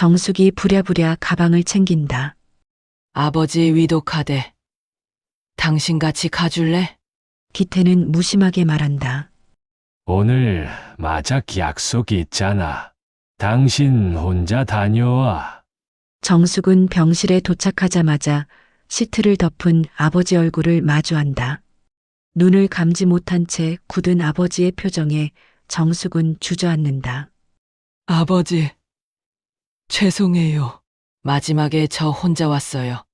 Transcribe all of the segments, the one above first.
정숙이 부랴부랴 가방을 챙긴다. 아버지 위독하대. 당신같이 가줄래? 기태는 무심하게 말한다. 오늘 마작 약속이 있잖아. 당신 혼자 다녀와. 정숙은 병실에 도착하자마자 시트를 덮은 아버지 얼굴을 마주한다. 눈을 감지 못한 채 굳은 아버지의 표정에 정숙은 주저앉는다. 아버지, 죄송해요. 마지막에 저 혼자 왔어요.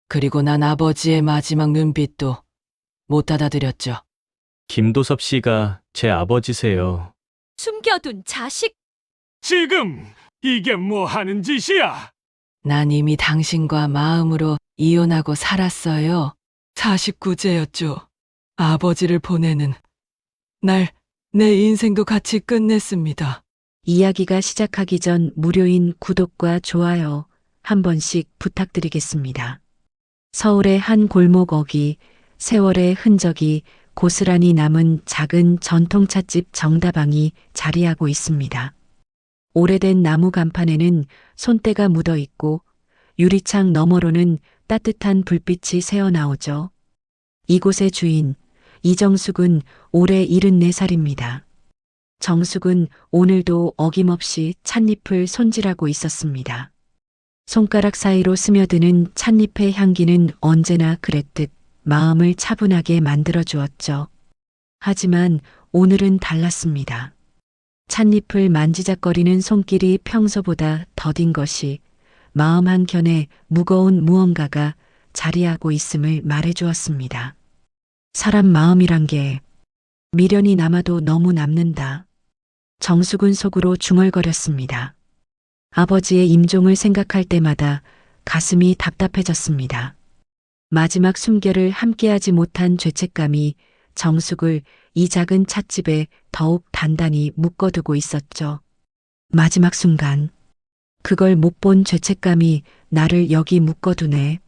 그리고 난 아버지의 마지막 눈빛도 못 받아들였죠. 김도섭 씨가 제 아버지세요. 숨겨둔 자식. 지금 이게 뭐 하는 짓이야? 난 이미 당신과 마음으로 이혼하고 살았어요. 49제였죠. 아버지를 보내는 날 내 인생도 같이 끝냈습니다. 이야기가 시작하기 전 무료인 구독과 좋아요 한 번씩 부탁드리겠습니다. 서울의 한 골목 어귀, 세월의 흔적이 고스란히 남은 작은 전통찻집 정다방이 자리하고 있습니다. 오래된 나무 간판에는 손때가 묻어 있고 유리창 너머로는 따뜻한 불빛이 새어나오죠. 이곳의 주인, 이정숙은 올해 74살입니다. 정숙은 오늘도 어김없이 찻잎을 손질하고 있었습니다. 손가락 사이로 스며드는 찻잎의 향기는 언제나 그랬듯 마음을 차분하게 만들어 주었죠. 하지만 오늘은 달랐습니다. 찻잎을 만지작거리는 손길이 평소보다 더딘 것이 마음 한켠에 무거운 무언가가 자리하고 있음을 말해주었습니다. 사람 마음이란 게 미련이 남아도 너무 남는다. 정숙은 속으로 중얼거렸습니다. 아버지의 임종을 생각할 때마다 가슴이 답답해졌습니다. 마지막 숨결을 함께하지 못한 죄책감이 정숙을 이 작은 찻집에 더욱 단단히 묶어두고 있었죠. 마지막 순간, 그걸 못 본 죄책감이 나를 여기 묶어두네.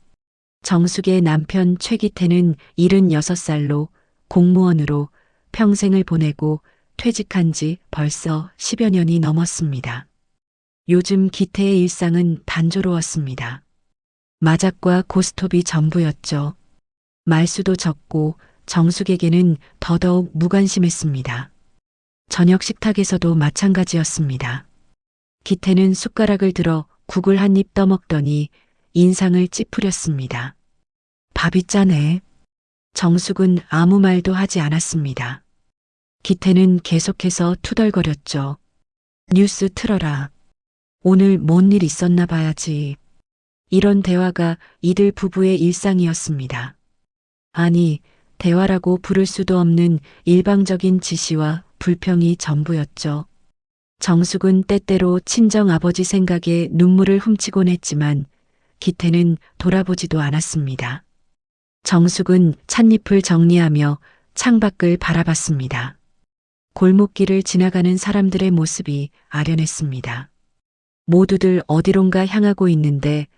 정숙의 남편 최기태는 76살로 공무원으로 평생을 보내고 퇴직한 지 벌써 10여 년이 넘었습니다. 요즘 기태의 일상은 단조로웠습니다. 마작과 고스톱이 전부였죠. 말수도 적고 정숙에게는 더더욱 무관심했습니다. 저녁 식탁에서도 마찬가지였습니다. 기태는 숟가락을 들어 국을 한 입 떠먹더니 인상을 찌푸렸습니다. 밥이 짜네. 정숙은 아무 말도 하지 않았습니다. 기태는 계속해서 투덜거렸죠. 뉴스 틀어라. 오늘 뭔 일 있었나 봐야지. 이런 대화가 이들 부부의 일상이었습니다. 아니, 대화라고 부를 수도 없는 일방적인 지시와 불평이 전부였죠. 정숙은 때때로 친정 아버지 생각에 눈물을 훔치곤 했지만 기태는 돌아보지도 않았습니다. 정숙은 찻잎을 정리하며 창밖을 바라봤습니다. 골목길을 지나가는 사람들의 모습이 아련했습니다. 모두들 어디론가 향하고 있는데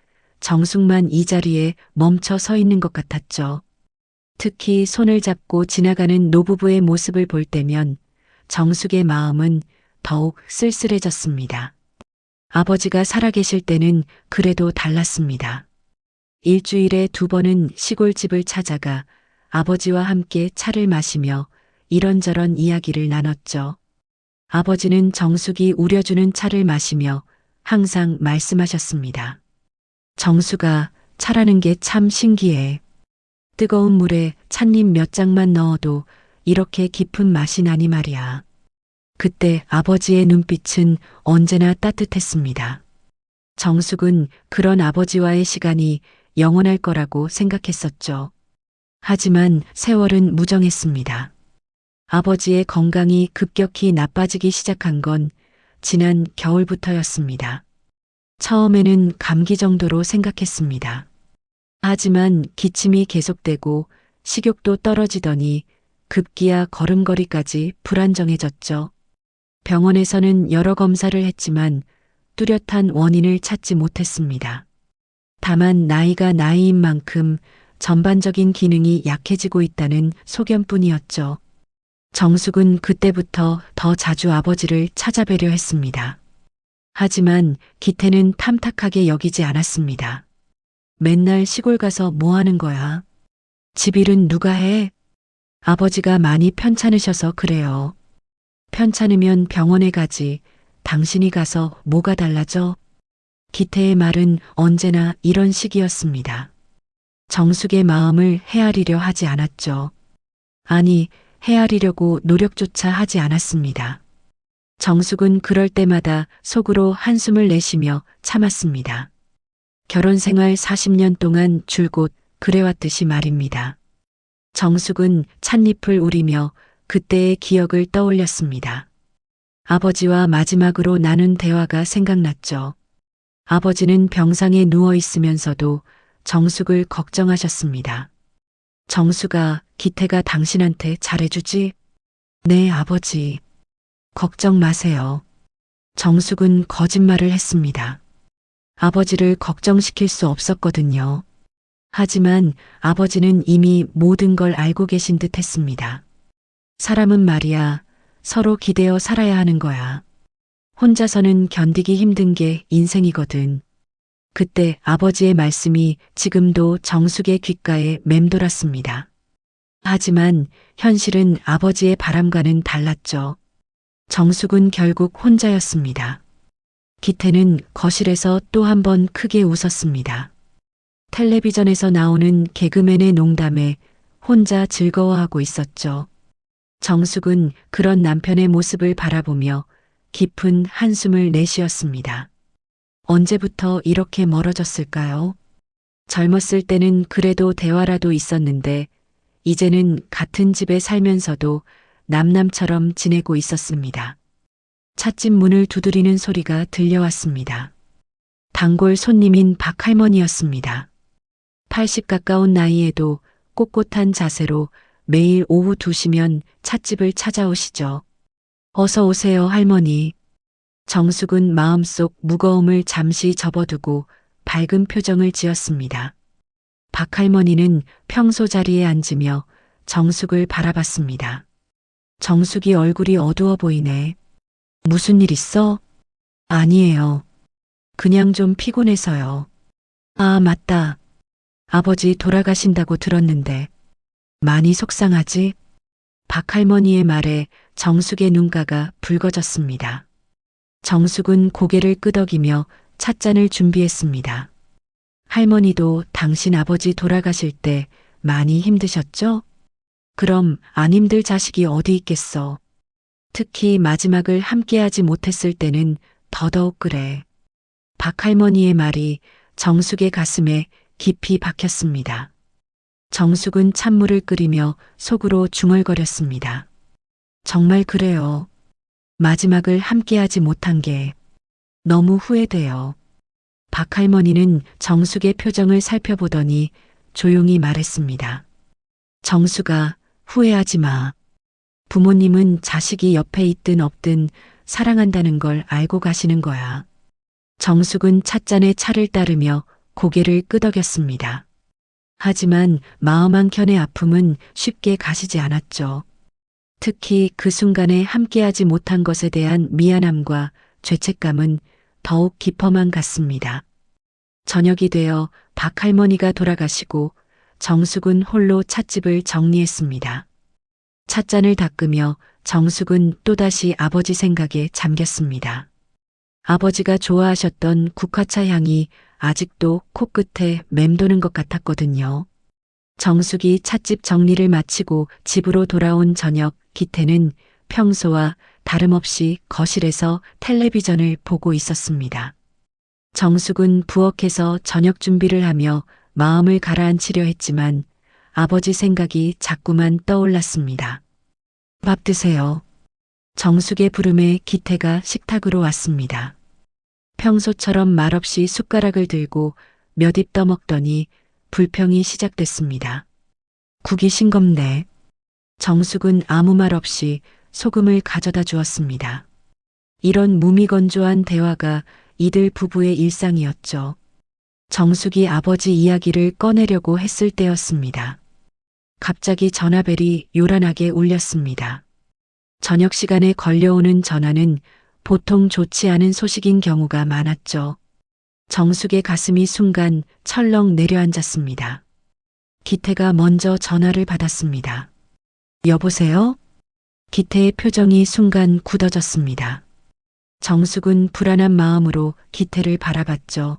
정숙만 이 자리에 멈춰 서 있는 것 같았죠. 특히 손을 잡고 지나가는 노부부의 모습을 볼 때면 정숙의 마음은 더욱 쓸쓸해졌습니다. 아버지가 살아계실 때는 그래도 달랐습니다. 일주일에 2번은 시골집을 찾아가 아버지와 함께 차를 마시며 이런저런 이야기를 나눴죠. 아버지는 정숙이 우려주는 차를 마시며 항상 말씀하셨습니다. 정숙아, 차라는 게 참 신기해. 뜨거운 물에 찻잎 몇 장만 넣어도 이렇게 깊은 맛이 나니 말이야. 그때 아버지의 눈빛은 언제나 따뜻했습니다. 정숙은 그런 아버지와의 시간이 영원할 거라고 생각했었죠. 하지만 세월은 무정했습니다. 아버지의 건강이 급격히 나빠지기 시작한 건 지난 겨울부터였습니다. 처음에는 감기 정도로 생각했습니다. 하지만 기침이 계속되고 식욕도 떨어지더니 급기야 걸음걸이까지 불안정해졌죠. 병원에서는 여러 검사를 했지만 뚜렷한 원인을 찾지 못했습니다. 다만 나이가 나이인 만큼 전반적인 기능이 약해지고 있다는 소견뿐이었죠. 정숙은 그때부터 더 자주 아버지를 찾아뵈려 했습니다. 하지만 기태는 탐탁하게 여기지 않았습니다. 맨날 시골 가서 뭐 하는 거야? 집일은 누가 해? 아버지가 많이 편찮으셔서 그래요. 편찮으면 병원에 가지. 당신이 가서 뭐가 달라져? 기태의 말은 언제나 이런 식이었습니다. 정숙의 마음을 헤아리려 하지 않았죠. 아니, 헤아리려고 노력조차 하지 않았습니다. 정숙은 그럴 때마다 속으로 한숨을 내쉬며 참았습니다. 결혼 생활 40년 동안 줄곧 그래왔듯이 말입니다. 정숙은 찻잎을 우리며 그때의 기억을 떠올렸습니다. 아버지와 마지막으로 나눈 대화가 생각났죠. 아버지는 병상에 누워 있으면서도 정숙을 걱정하셨습니다. 정숙아, 기태가 당신한테 잘해주지? 네, 아버지. 걱정 마세요. 정숙은 거짓말을 했습니다. 아버지를 걱정시킬 수 없었거든요. 하지만 아버지는 이미 모든 걸 알고 계신 듯 했습니다. 사람은 말이야, 서로 기대어 살아야 하는 거야. 혼자서는 견디기 힘든 게 인생이거든. 그때 아버지의 말씀이 지금도 정숙의 귓가에 맴돌았습니다. 하지만 현실은 아버지의 바람과는 달랐죠. 정숙은 결국 혼자였습니다. 기태는 거실에서 또 한 번 크게 웃었습니다. 텔레비전에서 나오는 개그맨의 농담에 혼자 즐거워하고 있었죠. 정숙은 그런 남편의 모습을 바라보며 깊은 한숨을 내쉬었습니다. 언제부터 이렇게 멀어졌을까요? 젊었을 때는 그래도 대화라도 있었는데 이제는 같은 집에 살면서도 남남처럼 지내고 있었습니다. 찻집 문을 두드리는 소리가 들려왔습니다. 단골 손님인 박할머니였습니다. 80 가까운 나이에도 꼿꼿한 자세로 매일 오후 2시면 찻집을 찾아오시죠. 어서 오세요, 할머니. 정숙은 마음속 무거움을 잠시 접어두고 밝은 표정을 지었습니다. 박할머니는 평소 자리에 앉으며 정숙을 바라봤습니다. 정숙이 얼굴이 어두워 보이네. 무슨 일 있어? 아니에요. 그냥 좀 피곤해서요. 아, 맞다. 아버지 돌아가신다고 들었는데 많이 속상하지? 박할머니의 말에 정숙의 눈가가 붉어졌습니다. 정숙은 고개를 끄덕이며 찻잔을 준비했습니다. 할머니도 당신 아버지 돌아가실 때 많이 힘드셨죠? 그럼 안 힘들 자식이 어디 있겠어. 특히 마지막을 함께하지 못했을 때는 더더욱 그래. 박할머니의 말이 정숙의 가슴에 깊이 박혔습니다. 정숙은 찬물을 끓이며 속으로 중얼거렸습니다. 정말 그래요. 마지막을 함께하지 못한 게 너무 후회돼요. 박할머니는 정숙의 표정을 살펴보더니 조용히 말했습니다. 정숙아, 후회하지 마. 부모님은 자식이 옆에 있든 없든 사랑한다는 걸 알고 가시는 거야. 정숙은 찻잔에 차를 따르며 고개를 끄덕였습니다. 하지만 마음 한켠의 아픔은 쉽게 가시지 않았죠. 특히 그 순간에 함께하지 못한 것에 대한 미안함과 죄책감은 더욱 깊어만 갔습니다. 저녁이 되어 박할머니가 돌아가시고 정숙은 홀로 찻집을 정리했습니다. 찻잔을 닦으며 정숙은 또다시 아버지 생각에 잠겼습니다. 아버지가 좋아하셨던 국화차 향이 아직도 코끝에 맴도는 것 같았거든요. 정숙이 찻집 정리를 마치고 집으로 돌아온 저녁, 기태는 평소와 다름없이 거실에서 텔레비전을 보고 있었습니다. 정숙은 부엌에서 저녁 준비를 하며 마음을 가라앉히려 했지만 아버지 생각이 자꾸만 떠올랐습니다. 밥 드세요. 정숙의 부름에 기태가 식탁으로 왔습니다. 평소처럼 말없이 숟가락을 들고 몇 입 떠먹더니 불평이 시작됐습니다. 국이 싱겁네. 정숙은 아무 말 없이 소금을 가져다 주었습니다. 이런 무미건조한 대화가 이들 부부의 일상이었죠. 정숙이 아버지 이야기를 꺼내려고 했을 때였습니다. 갑자기 전화벨이 요란하게 울렸습니다. 저녁 시간에 걸려오는 전화는 보통 좋지 않은 소식인 경우가 많았죠. 정숙의 가슴이 순간 철렁 내려앉았습니다. 기태가 먼저 전화를 받았습니다. 여보세요? 기태의 표정이 순간 굳어졌습니다. 정숙은 불안한 마음으로 기태를 바라봤죠.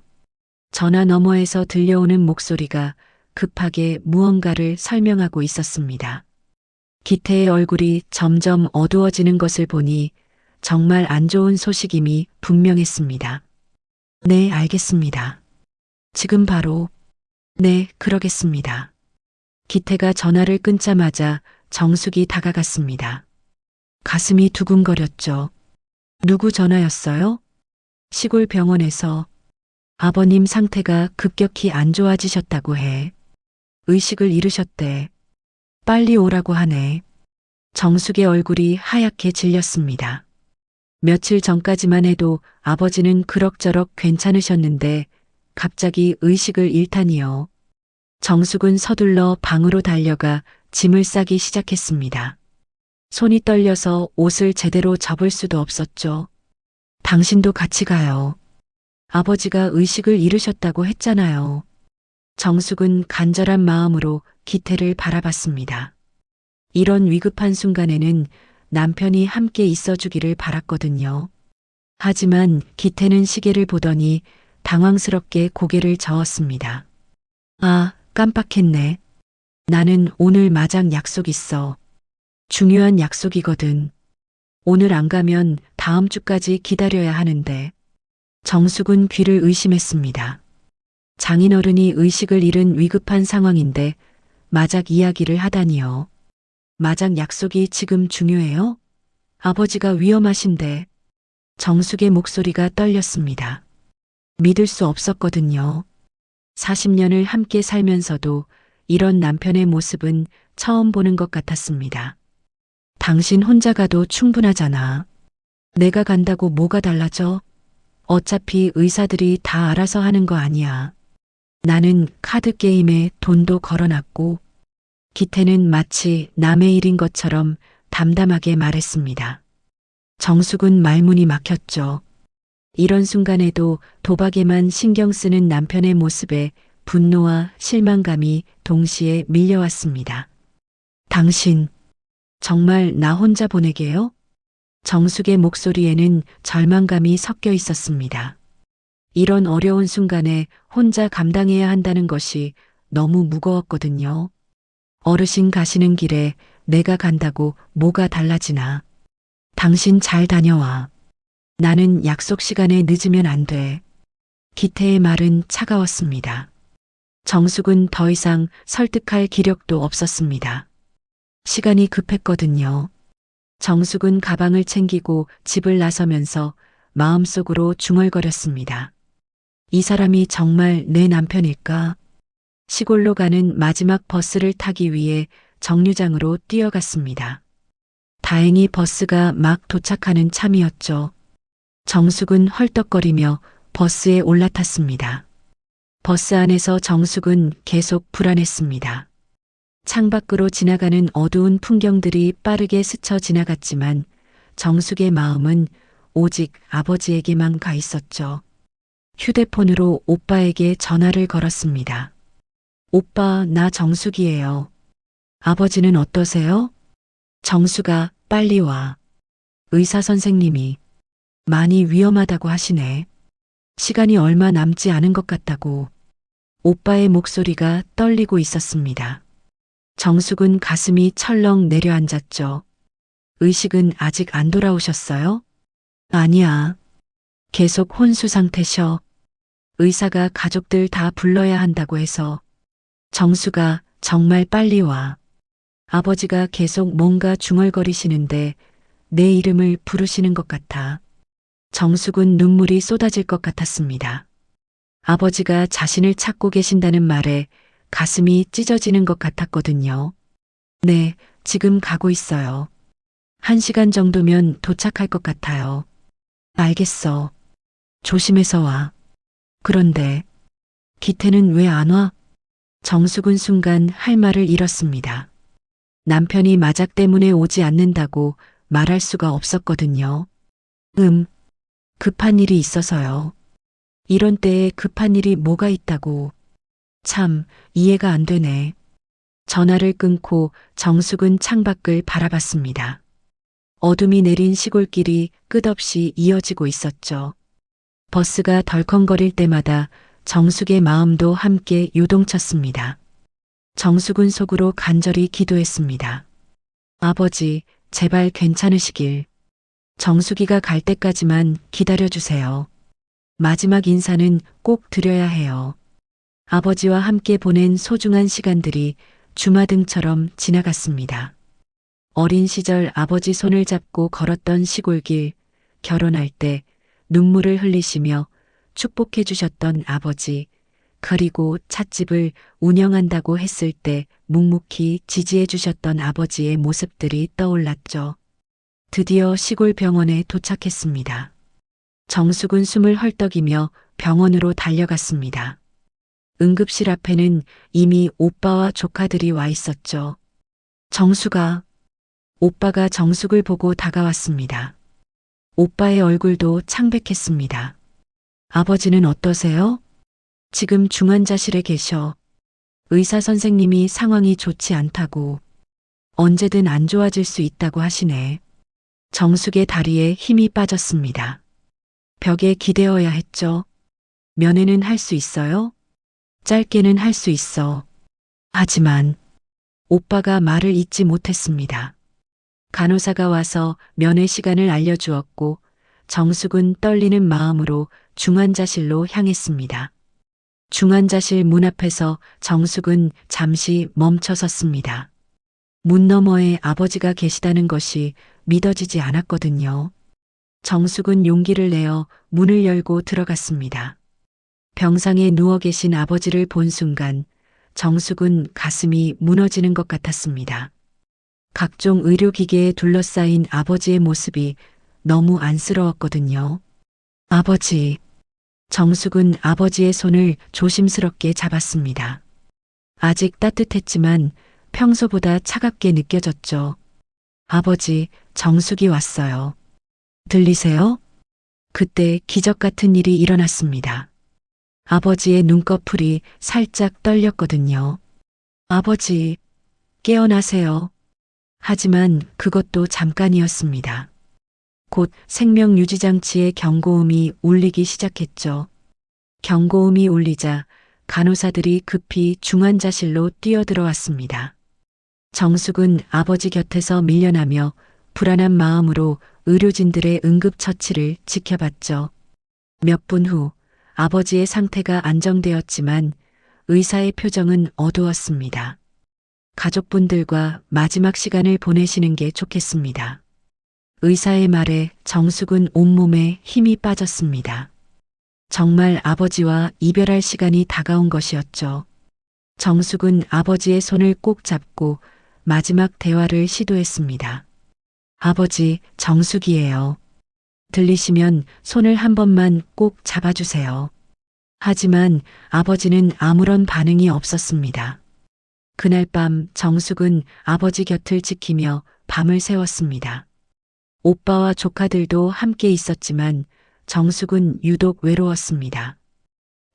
전화 너머에서 들려오는 목소리가 급하게 무언가를 설명하고 있었습니다. 기태의 얼굴이 점점 어두워지는 것을 보니 정말 안 좋은 소식임이 분명했습니다. 네, 알겠습니다. 지금 바로. 네, 그러겠습니다. 기태가 전화를 끊자마자 정숙이 다가갔습니다. 가슴이 두근거렸죠. 누구 전화였어요? 시골 병원에서 아버님 상태가 급격히 안 좋아지셨다고 해. 의식을 잃으셨대. 빨리 오라고 하네. 정숙의 얼굴이 하얗게 질렸습니다. 며칠 전까지만 해도 아버지는 그럭저럭 괜찮으셨는데 갑자기 의식을 잃다니요. 정숙은 서둘러 방으로 달려가 짐을 싸기 시작했습니다. 손이 떨려서 옷을 제대로 접을 수도 없었죠. 당신도 같이 가요. 아버지가 의식을 잃으셨다고 했잖아요. 정숙은 간절한 마음으로 기태를 바라봤습니다. 이런 위급한 순간에는 남편이 함께 있어주기를 바랐거든요. 하지만 기태는 시계를 보더니 당황스럽게 고개를 저었습니다. 아, 깜빡했네. 나는 오늘 마장 약속 있어. 중요한 약속이거든. 오늘 안 가면 다음 주까지 기다려야 하는데. 정숙은 귀를 의심했습니다. 장인어른이 의식을 잃은 위급한 상황인데 마작 이야기를 하다니요. 마작 약속이 지금 중요해요? 아버지가 위험하신데. 정숙의 목소리가 떨렸습니다. 믿을 수 없었거든요. 40년을 함께 살면서도 이런 남편의 모습은 처음 보는 것 같았습니다. 당신 혼자 가도 충분하잖아. 내가 간다고 뭐가 달라져? 어차피 의사들이 다 알아서 하는 거 아니야. 나는 카드 게임에 돈도 걸어놨고. 기태는 마치 남의 일인 것처럼 담담하게 말했습니다. 정숙은 말문이 막혔죠. 이런 순간에도 도박에만 신경 쓰는 남편의 모습에 분노와 실망감이 동시에 밀려왔습니다. 당신, 정말 나 혼자 보내게요? 정숙의 목소리에는 절망감이 섞여 있었습니다. 이런 어려운 순간에 혼자 감당해야 한다는 것이 너무 무거웠거든요. 어르신 가시는 길에 내가 간다고 뭐가 달라지나. 당신 잘 다녀와. 나는 약속 시간에 늦으면 안 돼. 기태의 말은 차가웠습니다. 정숙은 더 이상 설득할 기력도 없었습니다. 시간이 급했거든요. 정숙은 가방을 챙기고 집을 나서면서 마음속으로 중얼거렸습니다. 이 사람이 정말 내 남편일까? 시골로 가는 마지막 버스를 타기 위해 정류장으로 뛰어갔습니다. 다행히 버스가 막 도착하는 참이었죠. 정숙은 헐떡거리며 버스에 올라탔습니다. 버스 안에서 정숙은 계속 불안했습니다. 창밖으로 지나가는 어두운 풍경들이 빠르게 스쳐 지나갔지만 정숙의 마음은 오직 아버지에게만 가 있었죠. 휴대폰으로 오빠에게 전화를 걸었습니다. 오빠, 나 정숙이에요. 아버지는 어떠세요? 정숙아, 빨리 와. 의사 선생님이 많이 위험하다고 하시네. 시간이 얼마 남지 않은 것 같다고. 오빠의 목소리가 떨리고 있었습니다. 정숙은 가슴이 철렁 내려앉았죠. 의식은 아직 안 돌아오셨어요? 아니야. 계속 혼수 상태셔. 의사가 가족들 다 불러야 한다고 해서. 정숙아, 정말 빨리 와. 아버지가 계속 뭔가 중얼거리시는데 내 이름을 부르시는 것 같아. 정숙은 눈물이 쏟아질 것 같았습니다. 아버지가 자신을 찾고 계신다는 말에 가슴이 찢어지는 것 같았거든요. 네, 지금 가고 있어요. 1시간 정도면 도착할 것 같아요. 알겠어. 조심해서 와. 그런데 기태는 왜 안 와? 정숙은 순간 할 말을 잃었습니다. 남편이 마작 때문에 오지 않는다고 말할 수가 없었거든요. 급한 일이 있어서요. 이런 때에 급한 일이 뭐가 있다고. 참, 이해가 안 되네. 전화를 끊고 정숙은 창밖을 바라봤습니다. 어둠이 내린 시골길이 끝없이 이어지고 있었죠. 버스가 덜컹거릴 때마다 정숙의 마음도 함께 요동쳤습니다. 정숙은 속으로 간절히 기도했습니다. 아버지, 제발 괜찮으시길. 정숙이가 갈 때까지만 기다려주세요. 마지막 인사는 꼭 드려야 해요. 아버지와 함께 보낸 소중한 시간들이 주마등처럼 지나갔습니다. 어린 시절 아버지 손을 잡고 걸었던 시골길, 결혼할 때 눈물을 흘리시며 축복해 주셨던 아버지, 그리고 찻집을 운영한다고 했을 때 묵묵히 지지해 주셨던 아버지의 모습들이 떠올랐죠. 드디어 시골 병원에 도착했습니다. 정숙은 숨을 헐떡이며 병원으로 달려갔습니다. 응급실 앞에는 이미 오빠와 조카들이 와 있었죠. 정숙아. 오빠가 정숙을 보고 다가왔습니다. 오빠의 얼굴도 창백했습니다. 아버지는 어떠세요? 지금 중환자실에 계셔. 의사 선생님이 상황이 좋지 않다고. 언제든 안 좋아질 수 있다고 하시네. 정숙의 다리에 힘이 빠졌습니다. 벽에 기대어야 했죠. 면회는 할 수 있어요? 짧게는 할 수 있어. 하지만 오빠가 말을 잇지 못했습니다. 간호사가 와서 면회 시간을 알려주었고 정숙은 떨리는 마음으로 중환자실로 향했습니다. 중환자실 문 앞에서 정숙은 잠시 멈춰 섰습니다. 문 너머에 아버지가 계시다는 것이 믿어지지 않았거든요. 정숙은 용기를 내어 문을 열고 들어갔습니다. 병상에 누워 계신 아버지를 본 순간 정숙은 가슴이 무너지는 것 같았습니다. 각종 의료기계에 둘러싸인 아버지의 모습이 너무 안쓰러웠거든요. 아버지. 정숙은 아버지의 손을 조심스럽게 잡았습니다. 아직 따뜻했지만 평소보다 차갑게 느껴졌죠. 아버지, 정숙이 왔어요. 들리세요? 그때 기적 같은 일이 일어났습니다. 아버지의 눈꺼풀이 살짝 떨렸거든요. 아버지, 깨어나세요. 하지만 그것도 잠깐이었습니다. 곧 생명유지장치의 경고음이 울리기 시작했죠. 경고음이 울리자 간호사들이 급히 중환자실로 뛰어들어왔습니다. 정숙은 아버지 곁에서 밀려나며 불안한 마음으로 의료진들의 응급처치를 지켜봤죠. 몇 분 후 아버지의 상태가 안정되었지만 의사의 표정은 어두웠습니다. 가족분들과 마지막 시간을 보내시는 게 좋겠습니다. 의사의 말에 정숙은 온몸에 힘이 빠졌습니다. 정말 아버지와 이별할 시간이 다가온 것이었죠. 정숙은 아버지의 손을 꼭 잡고 마지막 대화를 시도했습니다. 아버지, 정숙이에요. 들리시면 손을 한 번만 꼭 잡아주세요. 하지만 아버지는 아무런 반응이 없었습니다. 그날 밤 정숙은 아버지 곁을 지키며 밤을 새웠습니다. 오빠와 조카들도 함께 있었지만 정숙은 유독 외로웠습니다.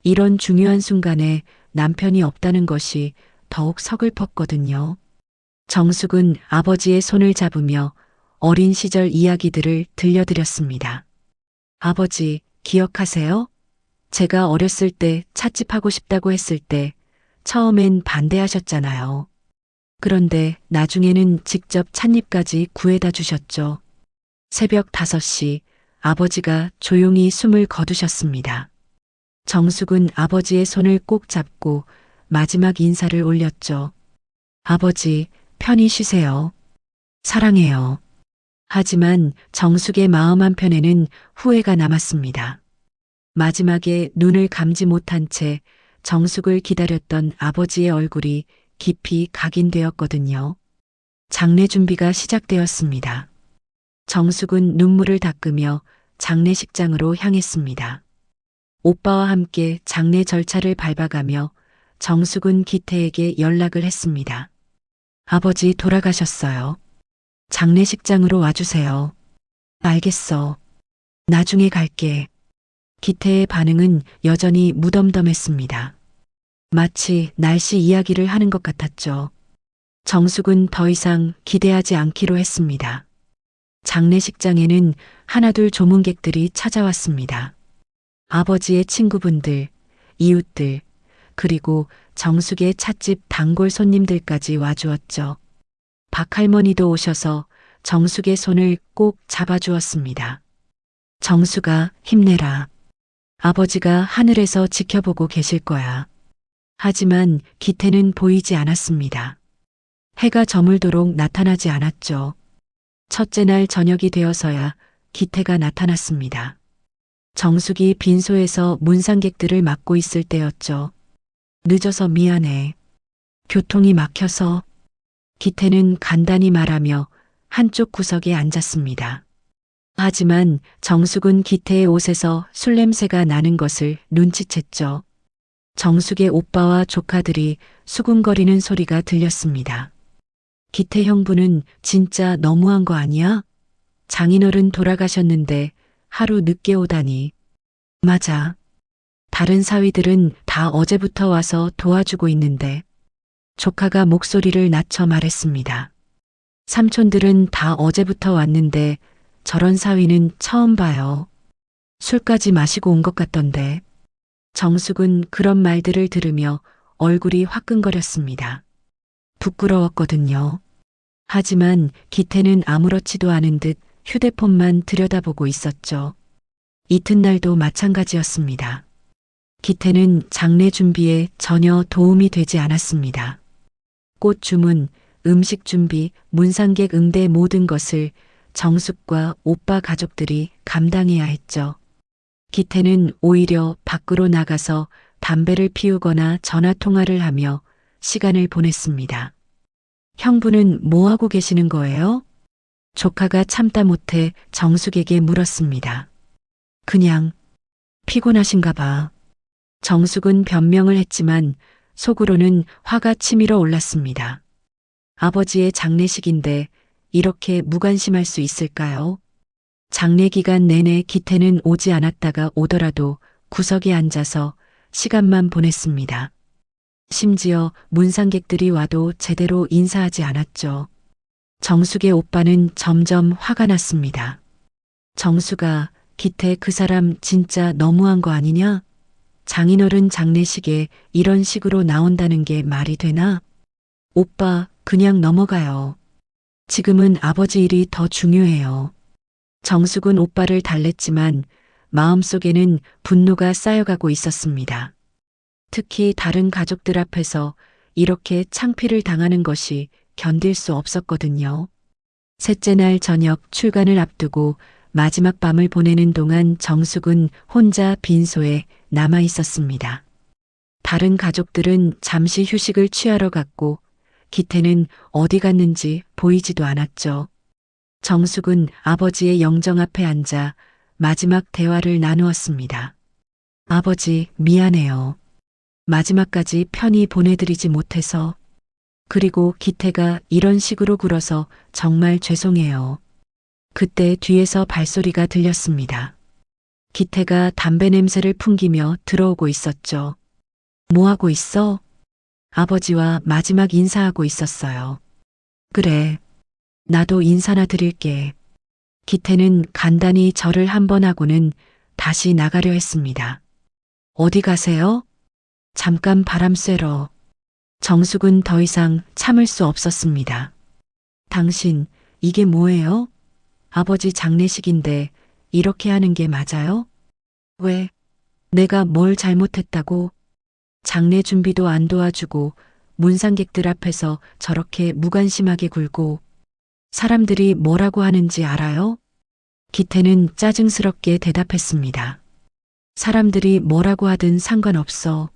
이런 중요한 순간에 남편이 없다는 것이 더욱 서글펐거든요. 정숙은 아버지의 손을 잡으며 어린 시절 이야기들을 들려드렸습니다. 아버지, 기억하세요? 제가 어렸을 때 찻집 하고 싶다고 했을 때 처음엔 반대하셨잖아요. 그런데 나중에는 직접 찻잎까지 구해다 주셨죠. 새벽 5시 아버지가 조용히 숨을 거두셨습니다. 정숙은 아버지의 손을 꼭 잡고 마지막 인사를 올렸죠. 아버지, 편히 쉬세요. 사랑해요. 하지만 정숙의 마음 한편에는 후회가 남았습니다. 마지막에 눈을 감지 못한 채 정숙을 기다렸던 아버지의 얼굴이 깊이 각인되었거든요. 장례 준비가 시작되었습니다. 정숙은 눈물을 닦으며 장례식장으로 향했습니다. 오빠와 함께 장례 절차를 밟아가며 정숙은 기태에게 연락을 했습니다. 아버지 돌아가셨어요. 장례식장으로 와주세요. 알겠어. 나중에 갈게. 기태의 반응은 여전히 무덤덤했습니다. 마치 날씨 이야기를 하는 것 같았죠. 정숙은 더 이상 기대하지 않기로 했습니다. 장례식장에는 하나둘 조문객들이 찾아왔습니다. 아버지의 친구분들, 이웃들, 그리고 정숙의 찻집 단골 손님들까지 와주었죠. 박할머니도 오셔서 정숙의 손을 꼭 잡아주었습니다. 정숙아, 힘내라. 아버지가 하늘에서 지켜보고 계실 거야. 하지만 기태는 보이지 않았습니다. 해가 저물도록 나타나지 않았죠. 첫째 날 저녁이 되어서야 기태가 나타났습니다. 정숙이 빈소에서 문상객들을 맡고 있을 때였죠. 늦어서 미안해. 교통이 막혀서. 기태는 간단히 말하며 한쪽 구석에 앉았습니다. 하지만 정숙은 기태의 옷에서 술 냄새가 나는 것을 눈치챘죠. 정숙의 오빠와 조카들이 수군거리는 소리가 들렸습니다. 기태 형부는 진짜 너무한 거 아니야? 장인어른 돌아가셨는데 하루 늦게 오다니. 맞아. 다른 사위들은 다 어제부터 와서 도와주고 있는데. 조카가 목소리를 낮춰 말했습니다. 삼촌들은 다 어제부터 왔는데 저런 사위는 처음 봐요. 술까지 마시고 온 것 같던데. 정숙은 그런 말들을 들으며 얼굴이 화끈거렸습니다. 부끄러웠거든요. 하지만 기태는 아무렇지도 않은 듯 휴대폰만 들여다보고 있었죠. 이튿날도 마찬가지였습니다. 기태는 장례 준비에 전혀 도움이 되지 않았습니다. 꽃 주문, 음식 준비, 문상객 응대 모든 것을 정숙과 오빠 가족들이 감당해야 했죠. 기태는 오히려 밖으로 나가서 담배를 피우거나 전화통화를 하며 시간을 보냈습니다. 형부는 뭐 하고 계시는 거예요? 조카가 참다 못해 정숙에게 물었습니다. 그냥 피곤하신가 봐. 정숙은 변명을 했지만 속으로는 화가 치밀어 올랐습니다. 아버지의 장례식인데 이렇게 무관심할 수 있을까요? 장례 기간 내내 기태는 오지 않았다가 오더라도 구석에 앉아서 시간만 보냈습니다. 심지어 문상객들이 와도 제대로 인사하지 않았죠. 정숙의 오빠는 점점 화가 났습니다. 정숙아, 기태 그 사람 진짜 너무한 거 아니냐? 장인어른 장례식에 이런 식으로 나온다는 게 말이 되나? 오빠, 그냥 넘어가요. 지금은 아버지 일이 더 중요해요. 정숙은 오빠를 달랬지만 마음속에는 분노가 쌓여가고 있었습니다. 특히 다른 가족들 앞에서 이렇게 창피를 당하는 것이 견딜 수 없었거든요. 셋째 날 저녁 출간을 앞두고 마지막 밤을 보내는 동안 정숙은 혼자 빈소에 남아 있었습니다. 다른 가족들은 잠시 휴식을 취하러 갔고 기태는 어디 갔는지 보이지도 않았죠. 정숙은 아버지의 영정 앞에 앉아 마지막 대화를 나누었습니다. 아버지, 미안해요. 마지막까지 편히 보내드리지 못해서. 그리고 기태가 이런 식으로 굴어서 정말 죄송해요. 그때 뒤에서 발소리가 들렸습니다. 기태가 담배 냄새를 풍기며 들어오고 있었죠. 뭐 하고 있어? 아버지와 마지막 인사하고 있었어요. 그래. 나도 인사나 드릴게. 기태는 간단히 절을 한 번 하고는 다시 나가려 했습니다. 어디 가세요? 잠깐 바람 쐬러. 정숙은 더 이상 참을 수 없었습니다. 당신, 이게 뭐예요? 아버지 장례식인데 이렇게 하는 게 맞아요? 왜? 내가 뭘 잘못했다고? 장례 준비도 안 도와주고 문상객들 앞에서 저렇게 무관심하게 굴고 사람들이 뭐라고 하는지 알아요? 기태는 짜증스럽게 대답했습니다. 사람들이 뭐라고 하든 상관없어.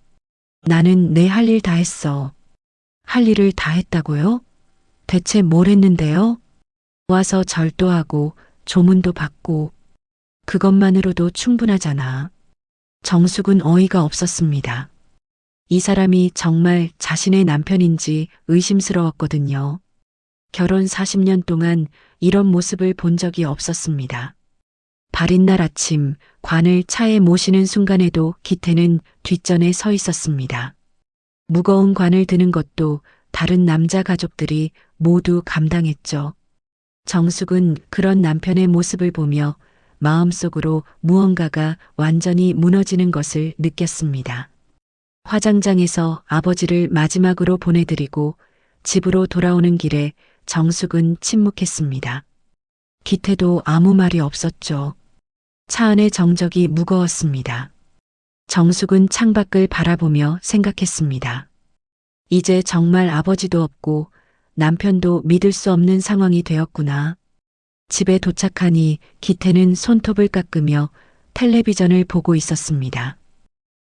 나는 내 할 일 다 했어. 할 일을 다 했다고요? 대체 뭘 했는데요? 와서 절도 하고 조문도 받고 그것만으로도 충분하잖아. 정숙은 어이가 없었습니다. 이 사람이 정말 자신의 남편인지 의심스러웠거든요. 결혼 40년 동안 이런 모습을 본 적이 없었습니다. 발인 날 아침 관을 차에 모시는 순간에도 기태는 뒷전에 서 있었습니다. 무거운 관을 드는 것도 다른 남자 가족들이 모두 감당했죠. 정숙은 그런 남편의 모습을 보며 마음속으로 무언가가 완전히 무너지는 것을 느꼈습니다. 화장장에서 아버지를 마지막으로 보내드리고 집으로 돌아오는 길에 정숙은 침묵했습니다. 기태도 아무 말이 없었죠. 차 안의 정적이 무거웠습니다. 정숙은 창밖을 바라보며 생각했습니다. 이제 정말 아버지도 없고 남편도 믿을 수 없는 상황이 되었구나. 집에 도착하니 기태는 손톱을 깎으며 텔레비전을 보고 있었습니다.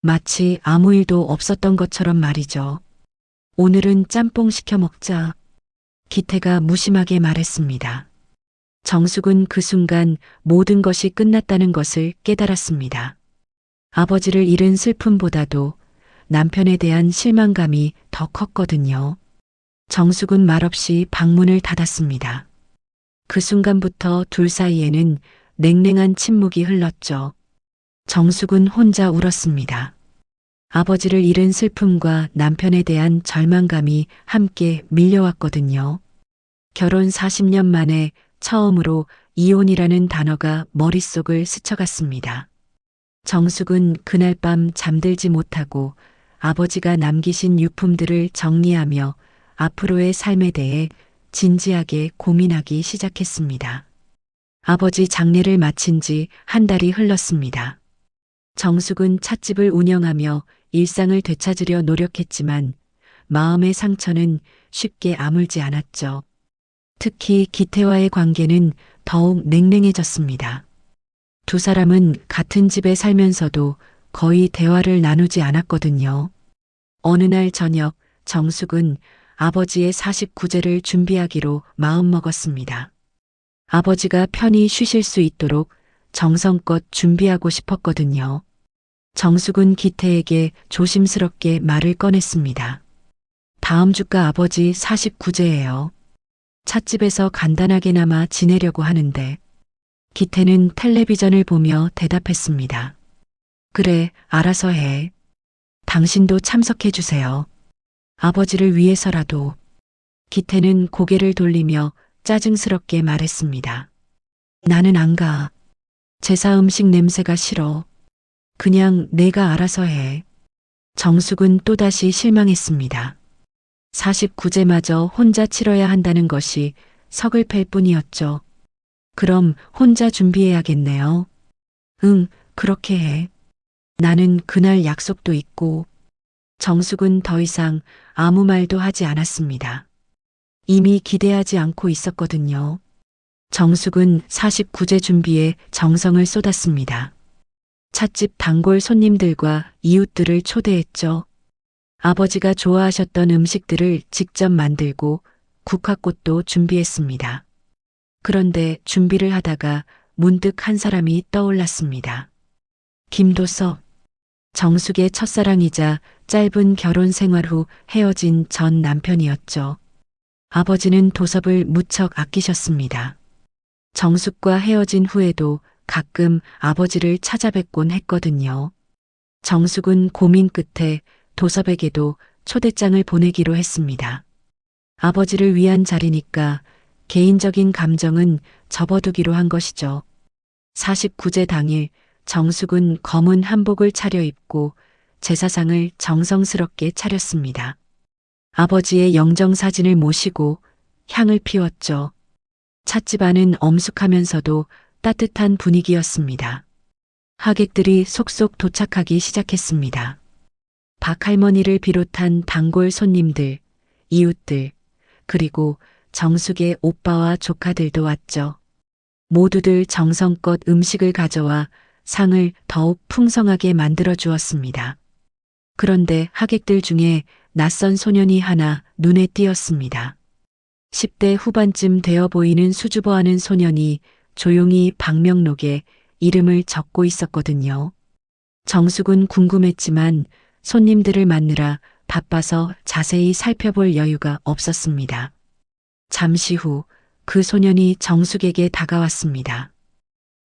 마치 아무 일도 없었던 것처럼 말이죠. 오늘은 짬뽕 시켜 먹자. 기태가 무심하게 말했습니다. 정숙은 그 순간 모든 것이 끝났다는 것을 깨달았습니다. 아버지를 잃은 슬픔보다도 남편에 대한 실망감이 더 컸거든요. 정숙은 말없이 방문을 닫았습니다. 그 순간부터 둘 사이에는 냉랭한 침묵이 흘렀죠. 정숙은 혼자 울었습니다. 아버지를 잃은 슬픔과 남편에 대한 절망감이 함께 밀려왔거든요. 결혼 40년 만에 처음으로 이혼이라는 단어가 머릿속을 스쳐갔습니다. 정숙은 그날 밤 잠들지 못하고 아버지가 남기신 유품들을 정리하며 앞으로의 삶에 대해 진지하게 고민하기 시작했습니다. 아버지 장례를 마친 지 한 달이 흘렀습니다. 정숙은 찻집을 운영하며 일상을 되찾으려 노력했지만 마음의 상처는 쉽게 아물지 않았죠. 특히 기태와의 관계는 더욱 냉랭해졌습니다. 두 사람은 같은 집에 살면서도 거의 대화를 나누지 않았거든요. 어느 날 저녁 정숙은 아버지의 49제를 준비하기로 마음먹었습니다. 아버지가 편히 쉬실 수 있도록 정성껏 준비하고 싶었거든요. 정숙은 기태에게 조심스럽게 말을 꺼냈습니다. 다음 주가 아버지 49제예요. 찻집에서 간단하게나마 지내려고 하는데. 기태는 텔레비전을 보며 대답했습니다. 그래, 알아서 해. 당신도 참석해 주세요. 아버지를 위해서라도. 기태는 고개를 돌리며 짜증스럽게 말했습니다. 나는 안 가. 제사 음식 냄새가 싫어. 그냥 내가 알아서 해. 정숙은 또다시 실망했습니다. 49제마저 혼자 치러야 한다는 것이 서글플 뿐이었죠. 그럼 혼자 준비해야겠네요. 응, 그렇게 해. 나는 그날 약속도 있고. 정숙은 더 이상 아무 말도 하지 않았습니다. 이미 기대하지 않고 있었거든요. 정숙은 49제 준비에 정성을 쏟았습니다. 찻집 단골 손님들과 이웃들을 초대했죠. 아버지가 좋아하셨던 음식들을 직접 만들고 국화꽃도 준비했습니다. 그런데 준비를 하다가 문득 한 사람이 떠올랐습니다. 김도섭. 정숙의 첫사랑이자 짧은 결혼 생활 후 헤어진 전 남편이었죠. 아버지는 도섭을 무척 아끼셨습니다. 정숙과 헤어진 후에도 가끔 아버지를 찾아뵙곤 했거든요. 정숙은 고민 끝에 도섭에게도 초대장을 보내기로 했습니다. 아버지를 위한 자리니까 개인적인 감정은 접어두기로 한 것이죠. 49제 당일 정숙은 검은 한복을 차려입고 제사상을 정성스럽게 차렸습니다. 아버지의 영정사진을 모시고 향을 피웠죠. 찻집 안은 엄숙하면서도 따뜻한 분위기였습니다. 하객들이 속속 도착하기 시작했습니다. 박할머니를 비롯한 단골 손님들, 이웃들, 그리고 정숙의 오빠와 조카들도 왔죠. 모두들 정성껏 음식을 가져와 상을 더욱 풍성하게 만들어 주었습니다. 그런데 하객들 중에 낯선 소년이 하나 눈에 띄었습니다. 10대 후반쯤 되어 보이는 수줍어하는 소년이 조용히 방명록에 이름을 적고 있었거든요. 정숙은 궁금했지만 손님들을 맞느라 바빠서 자세히 살펴볼 여유가 없었습니다. 잠시 후 그 소년이 정숙에게 다가왔습니다.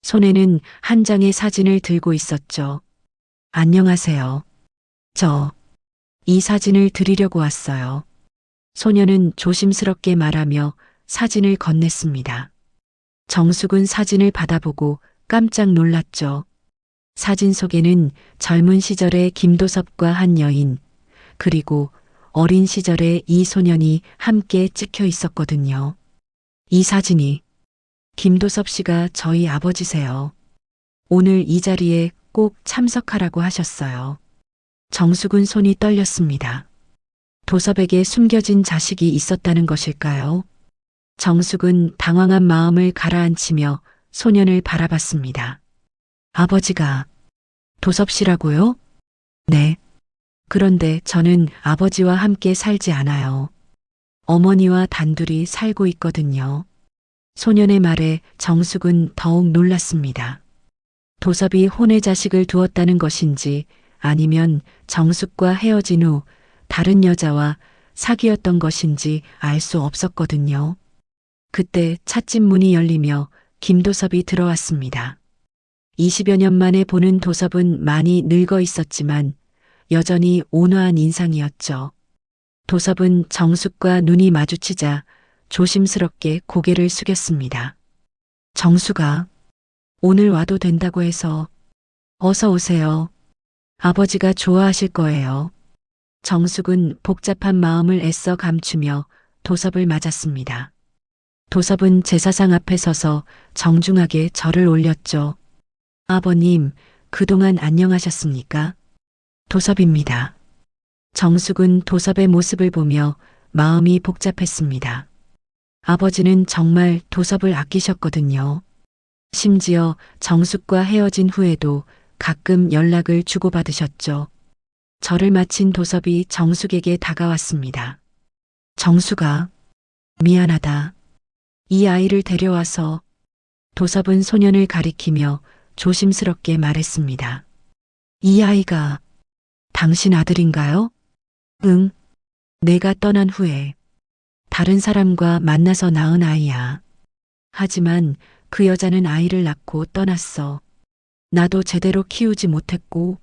손에는 한 장의 사진을 들고 있었죠. 안녕하세요. 이 사진을 드리려고 왔어요. 소녀는 조심스럽게 말하며 사진을 건넸습니다. 정숙은 사진을 받아보고 깜짝 놀랐죠. 사진 속에는 젊은 시절의 김도섭과 한 여인, 그리고 어린 시절의 이 소년이 함께 찍혀 있었거든요. 이 사진이 김도섭 씨가 저희 아버지세요. 오늘 이 자리에 꼭 참석하라고 하셨어요. 정숙은 손이 떨렸습니다. 도섭에게 숨겨진 자식이 있었다는 것일까요? 정숙은 당황한 마음을 가라앉히며 소년을 바라봤습니다. 아버지가 도섭 씨라고요? 네. 그런데 저는 아버지와 함께 살지 않아요. 어머니와 단둘이 살고 있거든요. 소년의 말에 정숙은 더욱 놀랐습니다. 도섭이 혼의 자식을 두었다는 것인지 아니면 정숙과 헤어진 후 다른 여자와 사귀었던 것인지 알 수 없었거든요. 그때 찻집 문이 열리며 김도섭이 들어왔습니다. 20여 년 만에 보는 도섭은 많이 늙어 있었지만 여전히 온화한 인상이었죠. 도섭은 정숙과 눈이 마주치자 조심스럽게 고개를 숙였습니다. 정숙아, 오늘 와도 된다고 해서 어서 오세요. 아버지가 좋아하실 거예요. 정숙은 복잡한 마음을 애써 감추며 도섭을 맞았습니다. 도섭은 제사상 앞에 서서 정중하게 절을 올렸죠. 아버님, 그동안 안녕하셨습니까? 도섭입니다. 정숙은 도섭의 모습을 보며 마음이 복잡했습니다. 아버지는 정말 도섭을 아끼셨거든요. 심지어 정숙과 헤어진 후에도 가끔 연락을 주고받으셨죠. 절을 마친 도섭이 정숙에게 다가왔습니다. 정숙아, 미안하다. 이 아이를 데려와서. 도섭은 소년을 가리키며 조심스럽게 말했습니다. 이 아이가 당신 아들인가요? 응. 내가 떠난 후에 다른 사람과 만나서 낳은 아이야. 하지만 그 여자는 아이를 낳고 떠났어. 나도 제대로 키우지 못했고.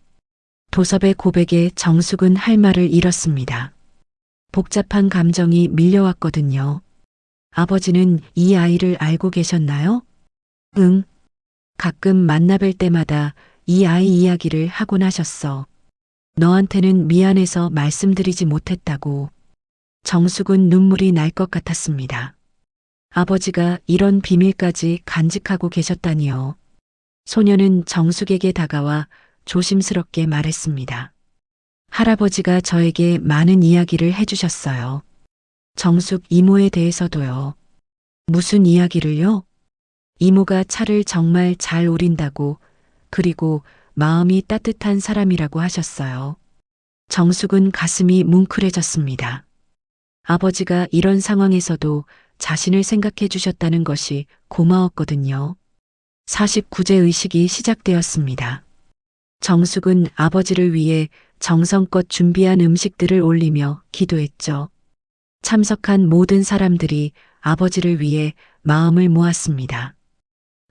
도섭의 고백에 정숙은 할 말을 잃었습니다. 복잡한 감정이 밀려왔거든요. 아버지는 이 아이를 알고 계셨나요? 응. 가끔 만나뵐 때마다 이 아이 이야기를 하곤 하셨어. 너한테는 미안해서 말씀드리지 못했다고. 정숙은 눈물이 날 것 같았습니다. 아버지가 이런 비밀까지 간직하고 계셨다니요. 소녀는 정숙에게 다가와 조심스럽게 말했습니다. 할아버지가 저에게 많은 이야기를 해주셨어요. 정숙 이모에 대해서도요. 무슨 이야기를요? 이모가 차를 정말 잘 우린다고, 그리고 마음이 따뜻한 사람이라고 하셨어요. 정숙은 가슴이 뭉클해졌습니다. 아버지가 이런 상황에서도 자신을 생각해 주셨다는 것이 고마웠거든요. 49제 의식이 시작되었습니다. 정숙은 아버지를 위해 정성껏 준비한 음식들을 올리며 기도했죠. 참석한 모든 사람들이 아버지를 위해 마음을 모았습니다.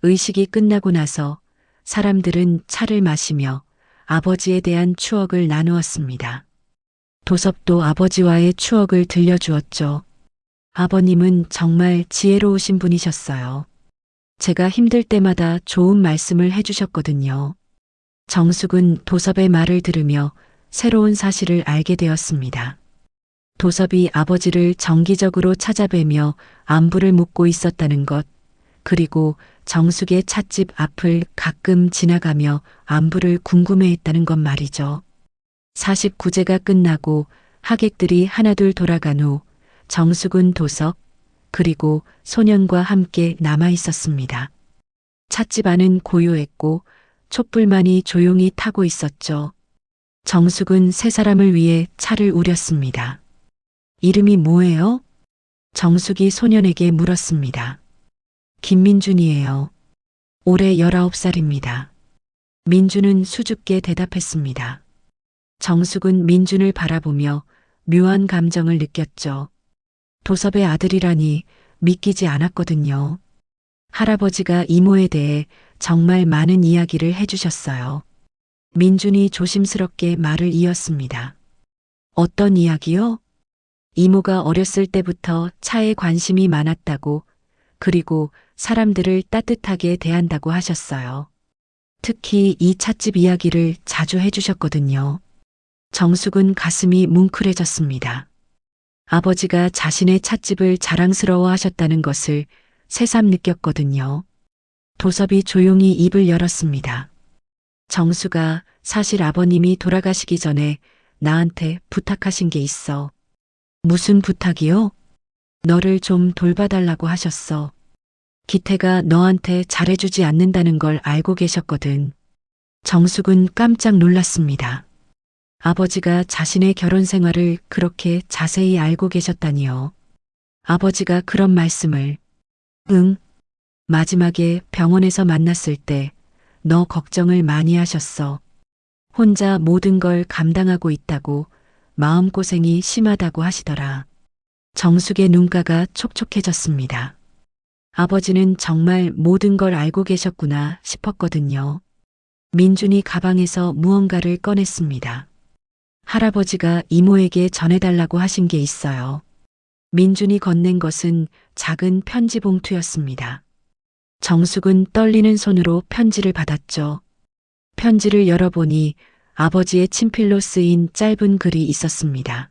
의식이 끝나고 나서 사람들은 차를 마시며 아버지에 대한 추억을 나누었습니다. 도섭도 아버지와의 추억을 들려주었죠. 아버님은 정말 지혜로우신 분이셨어요. 제가 힘들 때마다 좋은 말씀을 해주셨거든요. 정숙은 도섭의 말을 들으며 새로운 사실을 알게 되었습니다. 도섭이 아버지를 정기적으로 찾아뵈며 안부를 묻고 있었다는 것, 그리고 정숙의 찻집 앞을 가끔 지나가며 안부를 궁금해했다는 것 말이죠. 49제가 끝나고 하객들이 하나둘 돌아간 후 정숙은 도섭, 그리고 소년과 함께 남아 있었습니다. 찻집 안은 고요했고 촛불만이 조용히 타고 있었죠. 정숙은 세 사람을 위해 차를 우렸습니다. 이름이 뭐예요? 정숙이 소년에게 물었습니다. 김민준이에요. 올해 19살입니다. 민준은 수줍게 대답했습니다. 정숙은 민준을 바라보며 묘한 감정을 느꼈죠. 도섭의 아들이라니 믿기지 않았거든요. 할아버지가 이모에 대해 정말 많은 이야기를 해주셨어요. 민준이 조심스럽게 말을 이었습니다. 어떤 이야기요? 이모가 어렸을 때부터 차에 관심이 많았다고, 그리고 사람들을 따뜻하게 대한다고 하셨어요. 특히 이 찻집 이야기를 자주 해주셨거든요. 정숙은 가슴이 뭉클해졌습니다. 아버지가 자신의 찻집을 자랑스러워 하셨다는 것을 새삼 느꼈거든요. 도섭이 조용히 입을 열었습니다. 정수가 사실 아버님이 돌아가시기 전에 나한테 부탁하신 게 있어. 무슨 부탁이요? 너를 좀 돌봐달라고 하셨어. 기태가 너한테 잘해주지 않는다는 걸 알고 계셨거든. 정숙은 깜짝 놀랐습니다. 아버지가 자신의 결혼 생활을 그렇게 자세히 알고 계셨다니요. 아버지가 그런 말씀을. 응. 마지막에 병원에서 만났을 때 너 걱정을 많이 하셨어. 혼자 모든 걸 감당하고 있다고, 마음고생이 심하다고 하시더라. 정숙의 눈가가 촉촉해졌습니다. 아버지는 정말 모든 걸 알고 계셨구나 싶었거든요. 민준이 가방에서 무언가를 꺼냈습니다. 할아버지가 이모에게 전해달라고 하신 게 있어요. 민준이 건넨 것은 작은 편지 봉투였습니다. 정숙은 떨리는 손으로 편지를 받았죠. 편지를 열어보니 아버지의 친필로 쓰인 짧은 글이 있었습니다.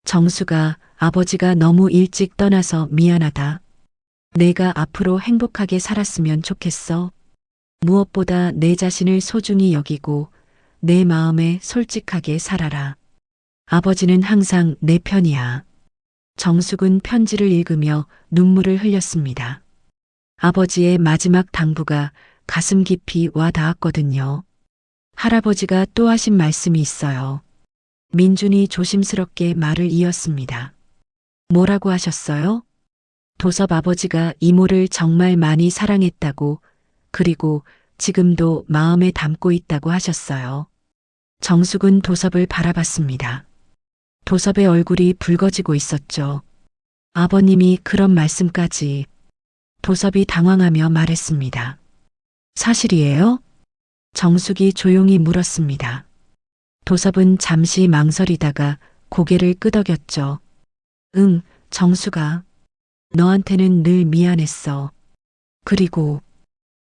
정수가, 아버지가 너무 일찍 떠나서 미안하다. 내가 앞으로 행복하게 살았으면 좋겠어. 무엇보다 내 자신을 소중히 여기고 내 마음에 솔직하게 살아라. 아버지는 항상 내 편이야. 정숙은 편지를 읽으며 눈물을 흘렸습니다. 아버지의 마지막 당부가 가슴 깊이 와 닿았거든요. 할아버지가 또 하신 말씀이 있어요. 민준이 조심스럽게 말을 이었습니다. 뭐라고 하셨어요? 도섭 아버지가 이모를 정말 많이 사랑했다고, 그리고 지금도 마음에 담고 있다고 하셨어요. 정숙은 도섭을 바라봤습니다. 도섭의 얼굴이 붉어지고 있었죠. 아버님이 그런 말씀까지. 도섭이 당황하며 말했습니다. 사실이에요? 정숙이 조용히 물었습니다. 도섭은 잠시 망설이다가 고개를 끄덕였죠. 응, 정숙아. 너한테는 늘 미안했어. 그리고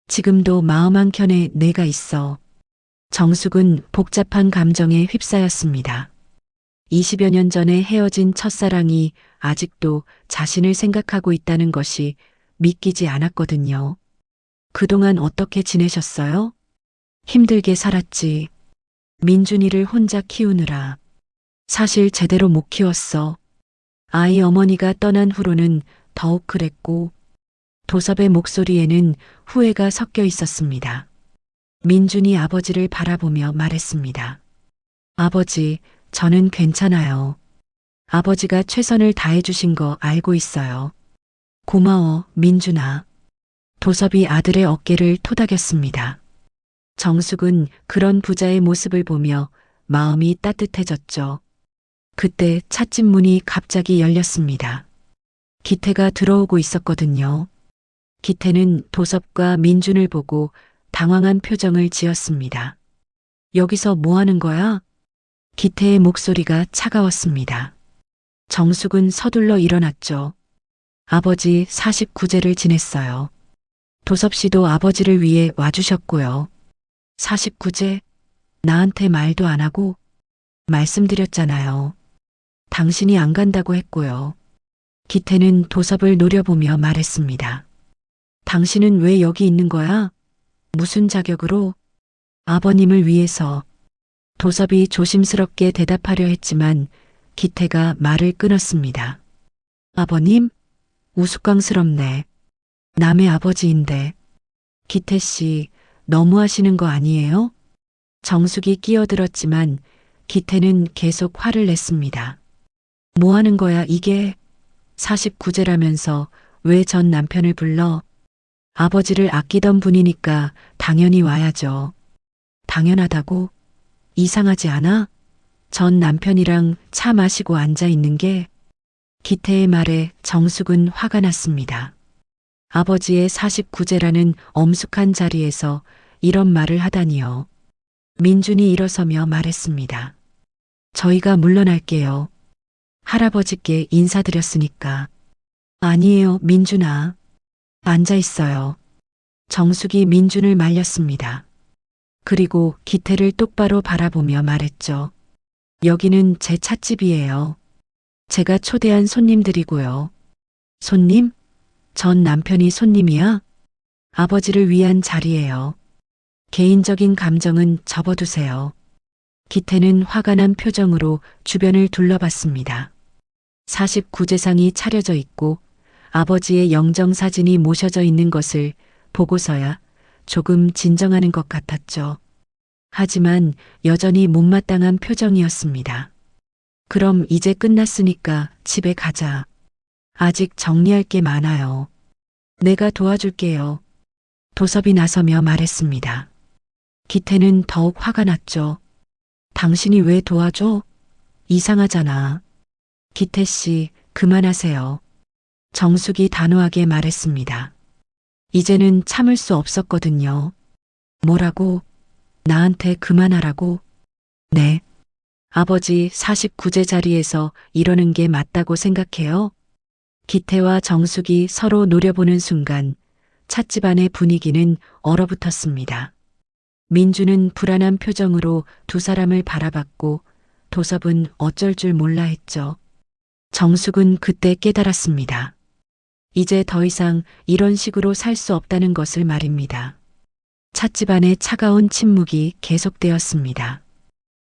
지금도 마음 한켠에 내가 있어. 정숙은 복잡한 감정에 휩싸였습니다. 20여 년 전에 헤어진 첫사랑이 아직도 자신을 생각하고 있다는 것이 믿기지 않았거든요. 그동안 어떻게 지내셨어요? 힘들게 살았지. 민준이를 혼자 키우느라. 사실 제대로 못 키웠어. 아이 어머니가 떠난 후로는 더욱 그랬고, 도섭의 목소리에는 후회가 섞여 있었습니다. 민준이 아버지를 바라보며 말했습니다. 아버지, 저는 괜찮아요. 아버지가 최선을 다해주신 거 알고 있어요. 고마워, 민준아. 도섭이 아들의 어깨를 토닥였습니다. 정숙은 그런 부자의 모습을 보며 마음이 따뜻해졌죠. 그때 찻집 문이 갑자기 열렸습니다. 기태가 들어오고 있었거든요. 기태는 도섭과 민준을 보고 당황한 표정을 지었습니다. 여기서 뭐 하는 거야? 기태의 목소리가 차가웠습니다. 정숙은 서둘러 일어났죠. 아버지 49제를 지냈어요. 도섭 씨도 아버지를 위해 와주셨고요. 49제? 나한테 말도 안 하고? 말씀드렸잖아요. 당신이 안 간다고 했고요. 기태는 도섭을 노려보며 말했습니다. 당신은 왜 여기 있는 거야? 무슨 자격으로? 아버님을 위해서. 도섭이 조심스럽게 대답하려 했지만 기태가 말을 끊었습니다. 아버님? 우스꽝스럽네. 남의 아버지인데. 기태 씨, 너무하시는 거 아니에요? 정숙이 끼어들었지만 기태는 계속 화를 냈습니다. 뭐 하는 거야 이게? 49제라면서 왜 전 남편을 불러? 아버지를 아끼던 분이니까 당연히 와야죠. 당연하다고? 이상하지 않아? 전 남편이랑 차 마시고 앉아 있는 게? 기태의 말에 정숙은 화가 났습니다. 아버지의 49제라는 엄숙한 자리에서 이런 말을 하다니요. 민준이 일어서며 말했습니다. 저희가 물러날게요. 할아버지께 인사드렸으니까. 아니에요, 민준아. 앉아 있어요. 정숙이 민준을 말렸습니다. 그리고 기태를 똑바로 바라보며 말했죠. 여기는 제 찻집이에요. 제가 초대한 손님들이고요. 손님? 전 남편이 손님이야? 아버지를 위한 자리예요. 개인적인 감정은 접어두세요. 기태는 화가 난 표정으로 주변을 둘러봤습니다. 49제상이 차려져 있고 아버지의 영정사진이 모셔져 있는 것을 보고서야 조금 진정하는 것 같았죠. 하지만 여전히 못마땅한 표정이었습니다. 그럼 이제 끝났으니까 집에 가자. 아직 정리할 게 많아요. 내가 도와줄게요. 도섭이 나서며 말했습니다. 기태는 더욱 화가 났죠. 당신이 왜 도와줘? 이상하잖아. 기태 씨, 그만하세요. 정숙이 단호하게 말했습니다. 이제는 참을 수 없었거든요. 뭐라고? 나한테 그만하라고? 네. 아버지 49제 자리에서 이러는 게 맞다고 생각해요? 기태와 정숙이 서로 노려보는 순간 찻집 안의 분위기는 얼어붙었습니다. 민주는 불안한 표정으로 두 사람을 바라봤고 도섭은 어쩔 줄 몰라 했죠. 정숙은 그때 깨달았습니다. 이제 더 이상 이런 식으로 살 수 없다는 것을 말입니다. 찻집 안의 차가운 침묵이 계속되었습니다.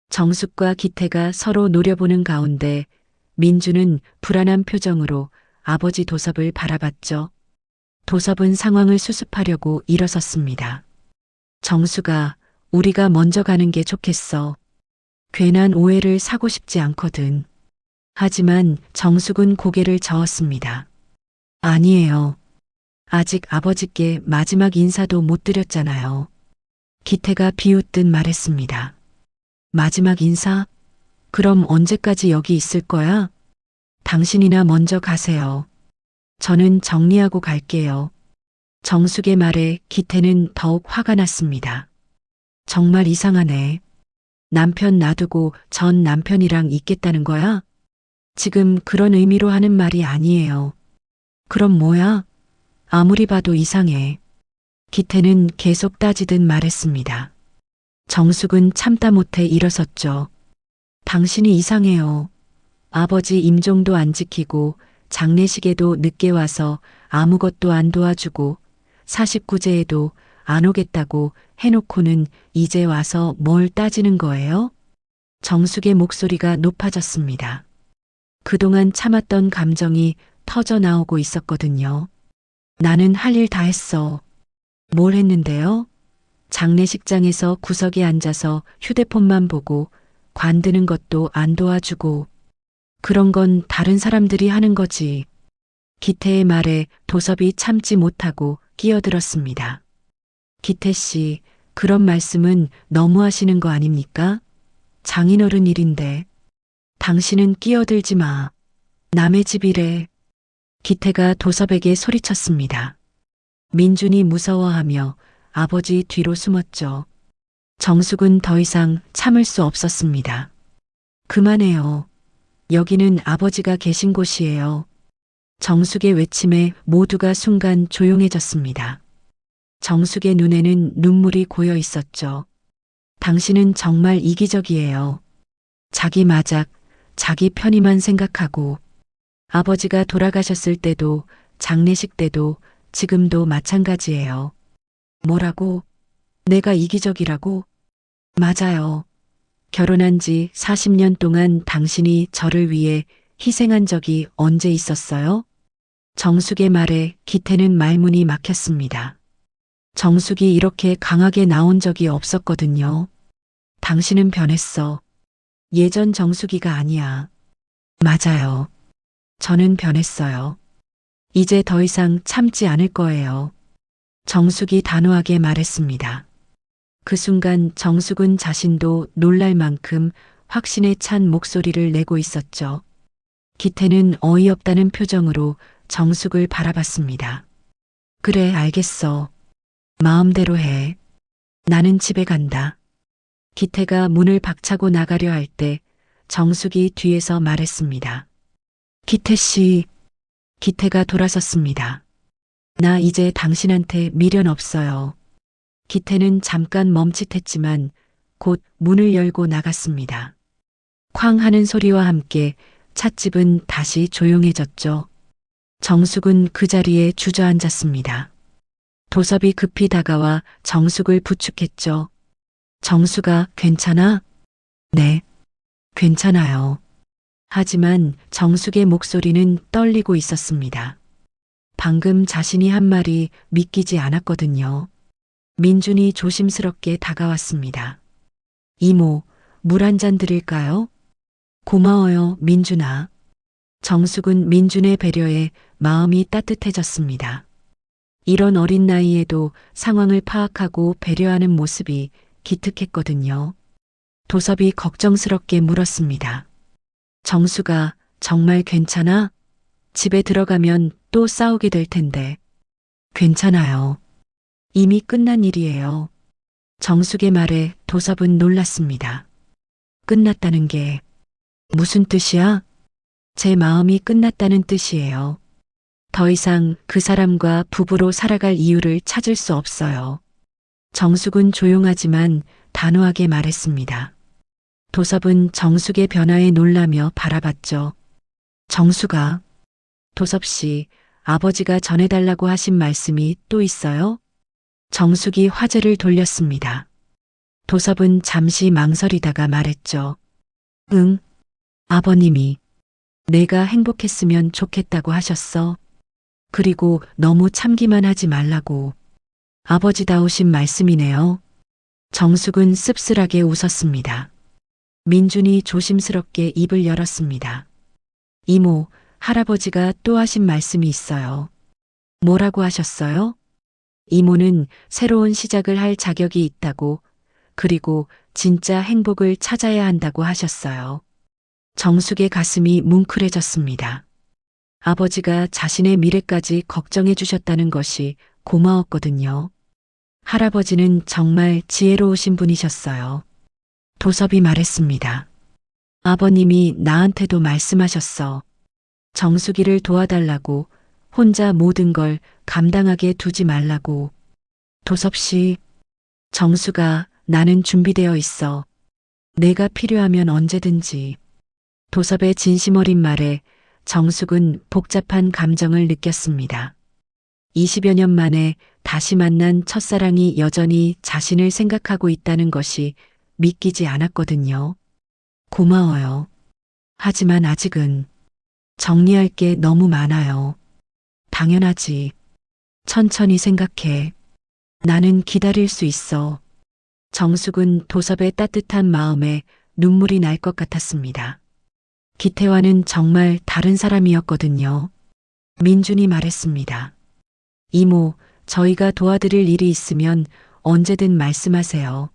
정숙과 기태가 서로 노려보는 가운데 민주는 불안한 표정으로 아버지 도섭을 바라봤죠. 도섭은 상황을 수습하려고 일어섰습니다. 정수가, 우리가 먼저 가는 게 좋겠어. 괜한 오해를 사고 싶지 않거든. 하지만 정숙은 고개를 저었습니다. 아니에요. 아직 아버지께 마지막 인사도 못 드렸잖아요. 기태가 비웃듯 말했습니다. 마지막 인사? 그럼 언제까지 여기 있을 거야? 당신이나 먼저 가세요. 저는 정리하고 갈게요. 정숙의 말에 기태는 더욱 화가 났습니다. 정말 이상하네. 남편 놔두고 전 남편이랑 있겠다는 거야? 지금 그런 의미로 하는 말이 아니에요. 그럼 뭐야? 아무리 봐도 이상해. 기태는 계속 따지듯 말했습니다. 정숙은 참다 못해 일어섰죠. 당신이 이상해요. 아버지 임종도 안 지키고 장례식에도 늦게 와서 아무것도 안 도와주고 49제에도 안 오겠다고 해놓고는 이제 와서 뭘 따지는 거예요? 정숙의 목소리가 높아졌습니다. 그동안 참았던 감정이 터져 나오고 있었거든요. 나는 할 일 다 했어. 뭘 했는데요? 장례식장에서 구석에 앉아서 휴대폰만 보고 관드는 것도 안 도와주고 그런 건 다른 사람들이 하는 거지. 기태의 말에 도섭이 참지 못하고 끼어들었습니다. 기태 씨, 그런 말씀은 너무 하시는 거 아닙니까? 장인어른 일인데. 당신은 끼어들지 마. 남의 집이래. 기태가 도섭에게 소리쳤습니다. 민준이 무서워하며 아버지 뒤로 숨었죠. 정숙은 더 이상 참을 수 없었습니다. 그만해요. 여기는 아버지가 계신 곳이에요. 정숙의 외침에 모두가 순간 조용해졌습니다. 정숙의 눈에는 눈물이 고여 있었죠. 당신은 정말 이기적이에요. 자기 마작, 자기 편의만 생각하고 아버지가 돌아가셨을 때도 장례식 때도 지금도 마찬가지예요. 뭐라고? 내가 이기적이라고? 맞아요. 결혼한 지 40년 동안 당신이 저를 위해 희생한 적이 언제 있었어요? 정숙의 말에 기태는 말문이 막혔습니다. 정숙이 이렇게 강하게 나온 적이 없었거든요. 당신은 변했어. 예전 정숙이가 아니야. 맞아요. 저는 변했어요. 이제 더 이상 참지 않을 거예요. 정숙이 단호하게 말했습니다. 그 순간 정숙은 자신도 놀랄 만큼 확신에 찬 목소리를 내고 있었죠. 기태는 어이없다는 표정으로 정숙을 바라봤습니다. 그래, 알겠어. 마음대로 해. 나는 집에 간다. 기태가 문을 박차고 나가려 할 때 정숙이 뒤에서 말했습니다. 기태 씨, 기태가 돌아섰습니다. 나 이제 당신한테 미련 없어요. 기태는 잠깐 멈칫했지만 곧 문을 열고 나갔습니다. 쾅 하는 소리와 함께 찻집은 다시 조용해졌죠. 정숙은 그 자리에 주저앉았습니다. 도섭이 급히 다가와 정숙을 부축했죠. 정숙아, 괜찮아? 네, 괜찮아요. 하지만 정숙의 목소리는 떨리고 있었습니다. 방금 자신이 한 말이 믿기지 않았거든요. 민준이 조심스럽게 다가왔습니다. 이모, 물 한 잔 드릴까요? 고마워요, 민준아. 정숙은 민준의 배려에 마음이 따뜻해졌습니다. 이런 어린 나이에도 상황을 파악하고 배려하는 모습이 기특했거든요. 도섭이 걱정스럽게 물었습니다. 정숙아, 정말 괜찮아? 집에 들어가면 또 싸우게 될 텐데. 괜찮아요. 이미 끝난 일이에요. 정숙의 말에 도섭은 놀랐습니다. 끝났다는 게 무슨 뜻이야? 제 마음이 끝났다는 뜻이에요. 더 이상 그 사람과 부부로 살아갈 이유를 찾을 수 없어요. 정숙은 조용하지만 단호하게 말했습니다. 도섭은 정숙의 변화에 놀라며 바라봤죠. 정숙아, 도섭 씨, 아버지가 전해달라고 하신 말씀이 또 있어요? 정숙이 화제를 돌렸습니다. 도섭은 잠시 망설이다가 말했죠. 응, 아버님이 내가 행복했으면 좋겠다고 하셨어. 그리고 너무 참기만 하지 말라고. 아버지다우신 말씀이네요. 정숙은 씁쓸하게 웃었습니다. 민준이 조심스럽게 입을 열었습니다. 이모, 할아버지가 또 하신 말씀이 있어요. 뭐라고 하셨어요? 이모는 새로운 시작을 할 자격이 있다고, 그리고 진짜 행복을 찾아야 한다고 하셨어요. 정숙의 가슴이 뭉클해졌습니다. 아버지가 자신의 미래까지 걱정해 주셨다는 것이 고마웠거든요. 할아버지는 정말 지혜로우신 분이셨어요. 도섭이 말했습니다. 아버님이 나한테도 말씀하셨어. 정숙이를 도와달라고, 혼자 모든 걸 감당하게 두지 말라고. 도섭 씨, 정숙아, 나는 준비되어 있어. 내가 필요하면 언제든지. 도섭의 진심 어린 말에 정숙은 복잡한 감정을 느꼈습니다. 20여 년 만에 다시 만난 첫사랑이 여전히 자신을 생각하고 있다는 것이 믿기지 않았거든요. 고마워요. 하지만 아직은 정리할 게 너무 많아요. 당연하지. 천천히 생각해. 나는 기다릴 수 있어. 정숙은 도섭의 따뜻한 마음에 눈물이 날 것 같았습니다. 기태와는 정말 다른 사람이었거든요. 민준이 말했습니다. 이모, 저희가 도와드릴 일이 있으면 언제든 말씀하세요.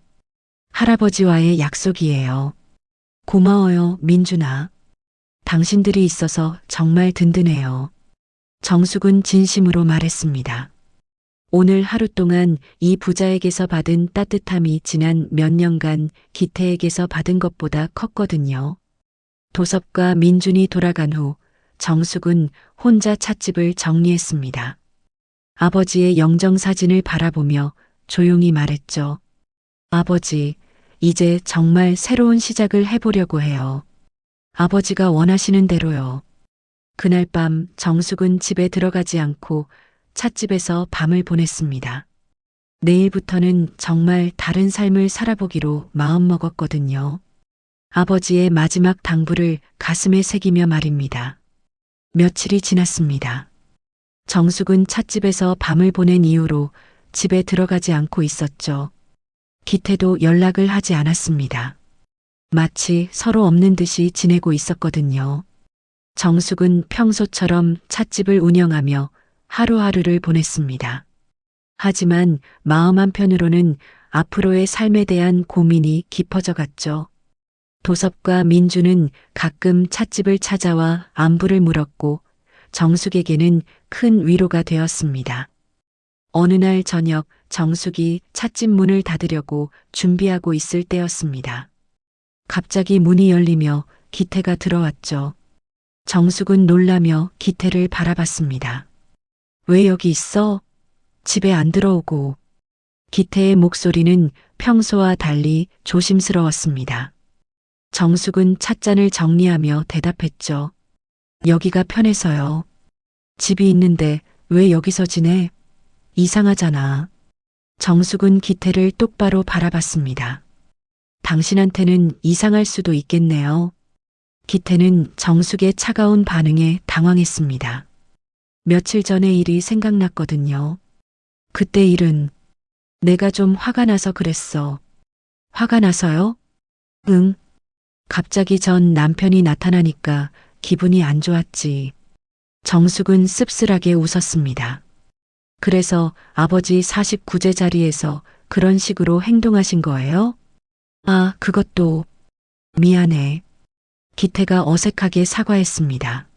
할아버지와의 약속이에요. 고마워요, 민준아. 당신들이 있어서 정말 든든해요. 정숙은 진심으로 말했습니다. 오늘 하루 동안 이 부자에게서 받은 따뜻함이 지난 몇 년간 기태에게서 받은 것보다 컸거든요. 도섭과 민준이 돌아간 후 정숙은 혼자 찻집을 정리했습니다. 아버지의 영정사진을 바라보며 조용히 말했죠. 아버지, 이제 정말 새로운 시작을 해보려고 해요. 아버지가 원하시는 대로요. 그날 밤 정숙은 집에 들어가지 않고 찻집에서 밤을 보냈습니다. 내일부터는 정말 다른 삶을 살아보기로 마음먹었거든요. 아버지의 마지막 당부를 가슴에 새기며 말입니다. 며칠이 지났습니다. 정숙은 찻집에서 밤을 보낸 이후로 집에 들어가지 않고 있었죠. 기태도 연락을 하지 않았습니다. 마치 서로 없는 듯이 지내고 있었거든요. 정숙은 평소처럼 찻집을 운영하며 하루하루를 보냈습니다. 하지만 마음 한편으로는 앞으로의 삶에 대한 고민이 깊어져 갔죠. 도섭과 민주는 가끔 찻집을 찾아와 안부를 물었고 정숙에게는 큰 위로가 되었습니다. 어느 날 저녁 정숙이 찻집 문을 닫으려고 준비하고 있을 때였습니다. 갑자기 문이 열리며 기태가 들어왔죠. 정숙은 놀라며 기태를 바라봤습니다. 왜 여기 있어? 집에 안 들어오고. 기태의 목소리는 평소와 달리 조심스러웠습니다. 정숙은 찻잔을 정리하며 대답했죠. 여기가 편해서요. 집이 있는데 왜 여기서 지내? 이상하잖아. 정숙은 기태를 똑바로 바라봤습니다. 당신한테는 이상할 수도 있겠네요. 기태는 정숙의 차가운 반응에 당황했습니다. 며칠 전의 일이 생각났거든요. 그때 일은 내가 좀 화가 나서 그랬어. 화가 나서요? 응. 갑자기 전 남편이 나타나니까 기분이 안 좋았지. 정숙은 씁쓸하게 웃었습니다. 그래서 아버지 49제 자리에서 그런 식으로 행동하신 거예요? 아, 그것도 미안해. 기태가 어색하게 사과했습니다.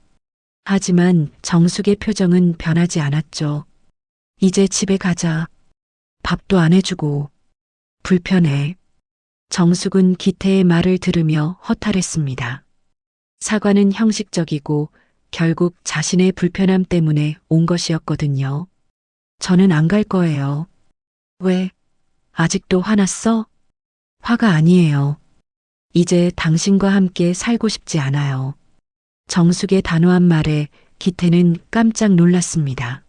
하지만 정숙의 표정은 변하지 않았죠. 이제 집에 가자. 밥도 안 해주고. 불편해. 정숙은 기태의 말을 들으며 허탈했습니다. 사과는 형식적이고 결국 자신의 불편함 때문에 온 것이었거든요. 저는 안 갈 거예요. 왜? 아직도 화났어? 화가 아니에요. 이제 당신과 함께 살고 싶지 않아요. 정숙의 단호한 말에 기태는 깜짝 놀랐습니다.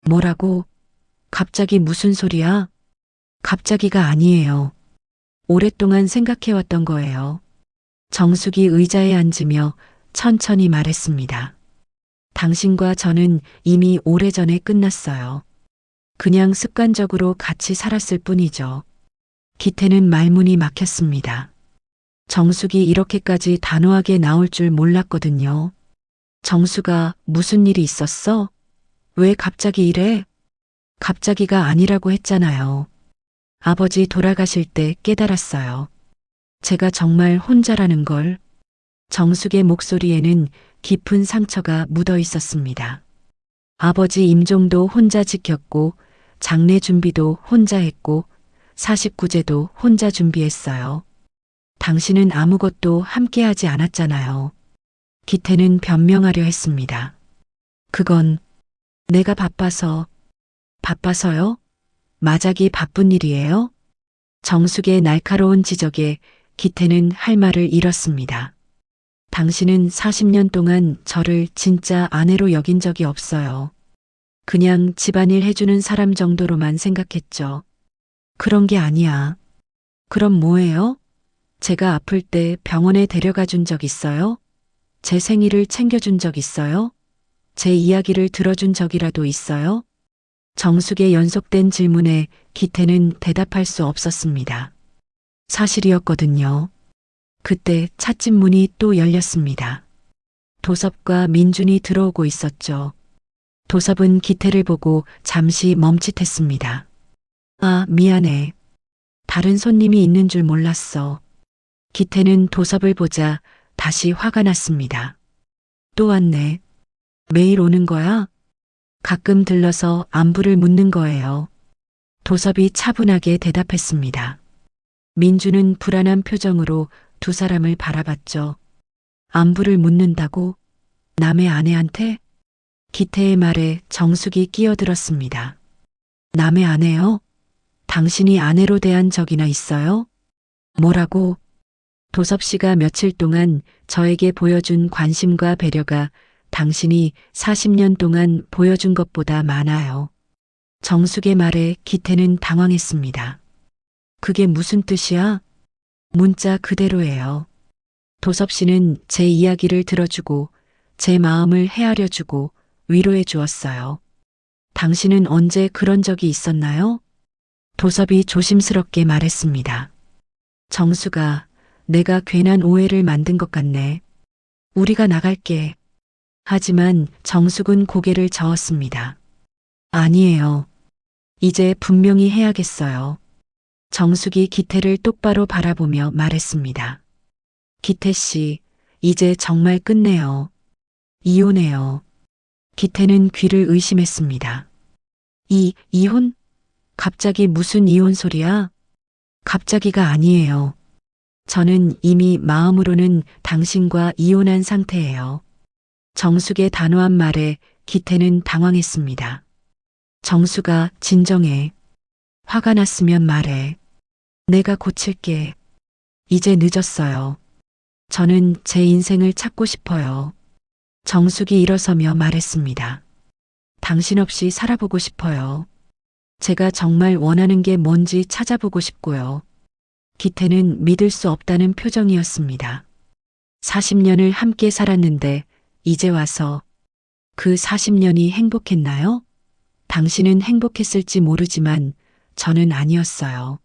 뭐라고? 갑자기 무슨 소리야? 갑자기가 아니에요. 오랫동안 생각해왔던 거예요. 정숙이 의자에 앉으며 천천히 말했습니다. 당신과 저는 이미 오래전에 끝났어요. 그냥 습관적으로 같이 살았을 뿐이죠. 기태는 말문이 막혔습니다. 정숙이 이렇게까지 단호하게 나올 줄 몰랐거든요. 정숙아, 무슨 일이 있었어? 왜 갑자기 이래? 갑자기가 아니라고 했잖아요. 아버지 돌아가실 때 깨달았어요. 제가 정말 혼자라는 걸. 정숙의 목소리에는 깊은 상처가 묻어 있었습니다. 아버지 임종도 혼자 지켰고 장례 준비도 혼자 했고 49제도 혼자 준비했어요. 당신은 아무것도 함께하지 않았잖아요. 기태는 변명하려 했습니다. 그건 내가 바빠서. 바빠서요? 마작이 바쁜 일이에요? 정숙의 날카로운 지적에 기태는 할 말을 잃었습니다. 당신은 40년 동안 저를 진짜 아내로 여긴 적이 없어요. 그냥 집안일 해주는 사람 정도로만 생각했죠. 그런 게 아니야. 그럼 뭐예요? 제가 아플 때 병원에 데려가 준 적 있어요? 제 생일을 챙겨준 적 있어요? 제 이야기를 들어준 적이라도 있어요? 정숙의 연속된 질문에 기태는 대답할 수 없었습니다. 사실이었거든요. 그때 찻집 문이 또 열렸습니다. 도섭과 민준이 들어오고 있었죠. 도섭은 기태를 보고 잠시 멈칫했습니다. 아, 미안해. 다른 손님이 있는 줄 몰랐어. 기태는 도섭을 보자 다시 화가 났습니다. 또 왔네. 매일 오는 거야? 가끔 들러서 안부를 묻는 거예요. 도섭이 차분하게 대답했습니다. 민주는 불안한 표정으로 두 사람을 바라봤죠. 안부를 묻는다고? 남의 아내한테? 기태의 말에 정숙이 끼어들었습니다. 남의 아내요? 당신이 아내로 대한 적이나 있어요? 뭐라고? 도섭 씨가 며칠 동안 저에게 보여준 관심과 배려가 당신이 40년 동안 보여준 것보다 많아요. 정숙의 말에 기태는 당황했습니다. 그게 무슨 뜻이야? 문자 그대로예요. 도섭 씨는 제 이야기를 들어주고 제 마음을 헤아려주고 위로해 주었어요. 당신은 언제 그런 적이 있었나요? 도섭이 조심스럽게 말했습니다. 정수가 내가 괜한 오해를 만든 것 같네. 우리가 나갈게. 하지만 정숙은 고개를 저었습니다. 아니에요. 이제 분명히 해야겠어요. 정숙이 기태를 똑바로 바라보며 말했습니다. 기태 씨, 이제 정말 끝내요. 이혼해요. 기태는 귀를 의심했습니다. 이혼? 갑자기 무슨 이혼 소리야? 갑자기가 아니에요. 저는 이미 마음으로는 당신과 이혼한 상태예요. 정숙의 단호한 말에 기태는 당황했습니다. 정수가 진정해. 화가 났으면 말해. 내가 고칠게. 이제 늦었어요. 저는 제 인생을 찾고 싶어요. 정숙이 일어서며 말했습니다. 당신 없이 살아보고 싶어요. 제가 정말 원하는 게 뭔지 찾아보고 싶고요. 기태는 믿을 수 없다는 표정이었습니다. 40년을 함께 살았는데 이제 와서 그 40년이 행복했나요? 당신은 행복했을지 모르지만 저는 아니었어요.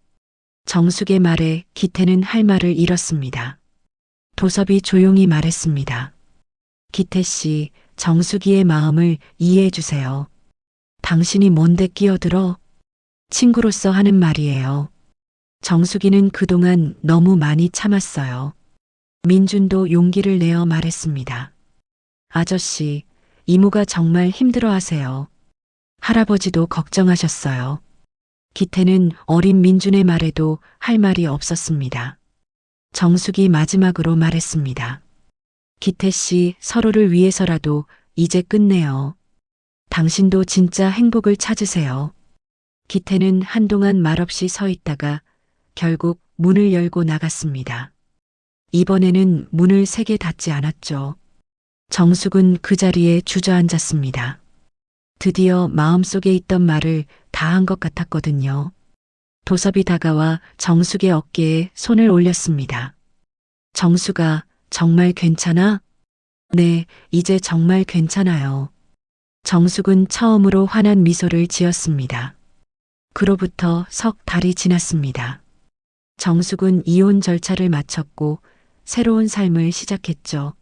정숙의 말에 기태는 할 말을 잃었습니다. 도섭이 조용히 말했습니다. 기태 씨, 정숙이의 마음을 이해해 주세요. 당신이 뭔데 끼어들어? 친구로서 하는 말이에요. 정숙이는 그동안 너무 많이 참았어요. 민준도 용기를 내어 말했습니다. 아저씨, 이모가 정말 힘들어 하세요. 할아버지도 걱정하셨어요. 기태는 어린 민준의 말에도 할 말이 없었습니다. 정숙이 마지막으로 말했습니다. 기태 씨, 서로를 위해서라도 이제 끝내요. 당신도 진짜 행복을 찾으세요. 기태는 한동안 말없이 서 있다가 결국 문을 열고 나갔습니다. 이번에는 문을 세게 닫지 않았죠. 정숙은 그 자리에 주저앉았습니다. 드디어 마음속에 있던 말을 다 한 것 같았거든요. 도섭이 다가와 정숙의 어깨에 손을 올렸습니다. 정숙아, 정말 괜찮아? 네, 이제 정말 괜찮아요. 정숙은 처음으로 환한 미소를 지었습니다. 그로부터 석 달이 지났습니다. 정숙은 이혼 절차를 마쳤고 새로운 삶을 시작했죠.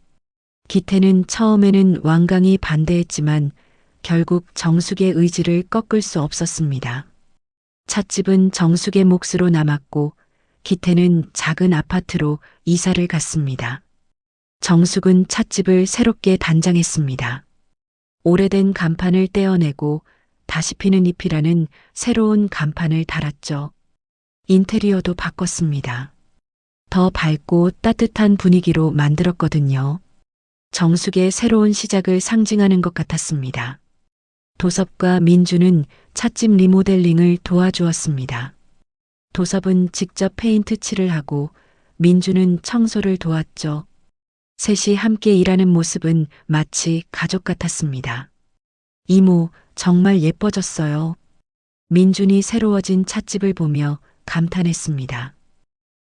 기태는 처음에는 완강히 반대했지만 결국 정숙의 의지를 꺾을 수 없었습니다. 찻집은 정숙의 몫으로 남았고 기태는 작은 아파트로 이사를 갔습니다. 정숙은 찻집을 새롭게 단장했습니다. 오래된 간판을 떼어내고 다시 피는 잎이라는 새로운 간판을 달았죠. 인테리어도 바꿨습니다. 더 밝고 따뜻한 분위기로 만들었거든요. 정숙의 새로운 시작을 상징하는 것 같았습니다. 도섭과 민주는 찻집 리모델링을 도와주었습니다. 도섭은 직접 페인트 칠을 하고 민주는 청소를 도왔죠. 셋이 함께 일하는 모습은 마치 가족 같았습니다. 이모, 정말 예뻐졌어요. 민준이 새로워진 찻집을 보며 감탄했습니다.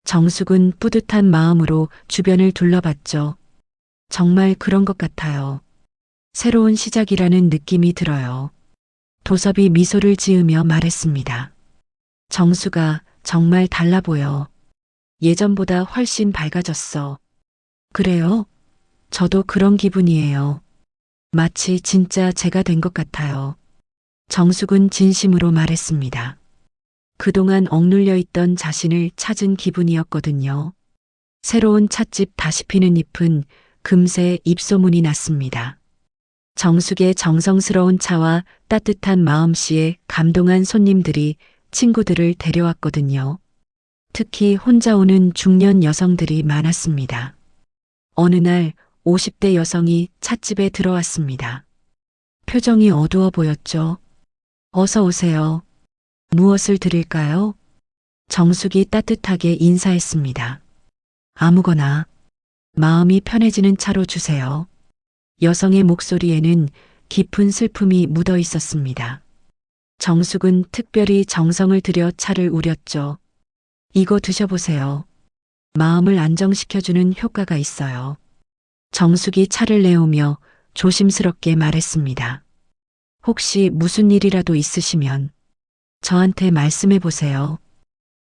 정숙은 뿌듯한 마음으로 주변을 둘러봤죠. 정말 그런 것 같아요. 새로운 시작이라는 느낌이 들어요. 도섭이 미소를 지으며 말했습니다. 정수가 정말 달라 보여. 예전보다 훨씬 밝아졌어. 그래요? 저도 그런 기분이에요. 마치 진짜 제가 된 것 같아요. 정숙은 진심으로 말했습니다. 그동안 억눌려 있던 자신을 찾은 기분이었거든요. 새로운 찻집 다시 피는 잎은 금세 입소문이 났습니다. 정숙의 정성스러운 차와 따뜻한 마음씨에 감동한 손님들이 친구들을 데려왔거든요. 특히 혼자 오는 중년 여성들이 많았습니다. 어느 날 50대 여성이 찻집에 들어왔습니다. 표정이 어두워 보였죠. 어서 오세요. 무엇을 드릴까요? 정숙이 따뜻하게 인사했습니다. 아무거나. 마음이 편해지는 차로 주세요. 여성의 목소리에는 깊은 슬픔이 묻어 있었습니다. 정숙은 특별히 정성을 들여 차를 우렸죠. 이거 드셔보세요. 마음을 안정시켜주는 효과가 있어요. 정숙이 차를 내오며 조심스럽게 말했습니다. 혹시 무슨 일이라도 있으시면 저한테 말씀해 보세요.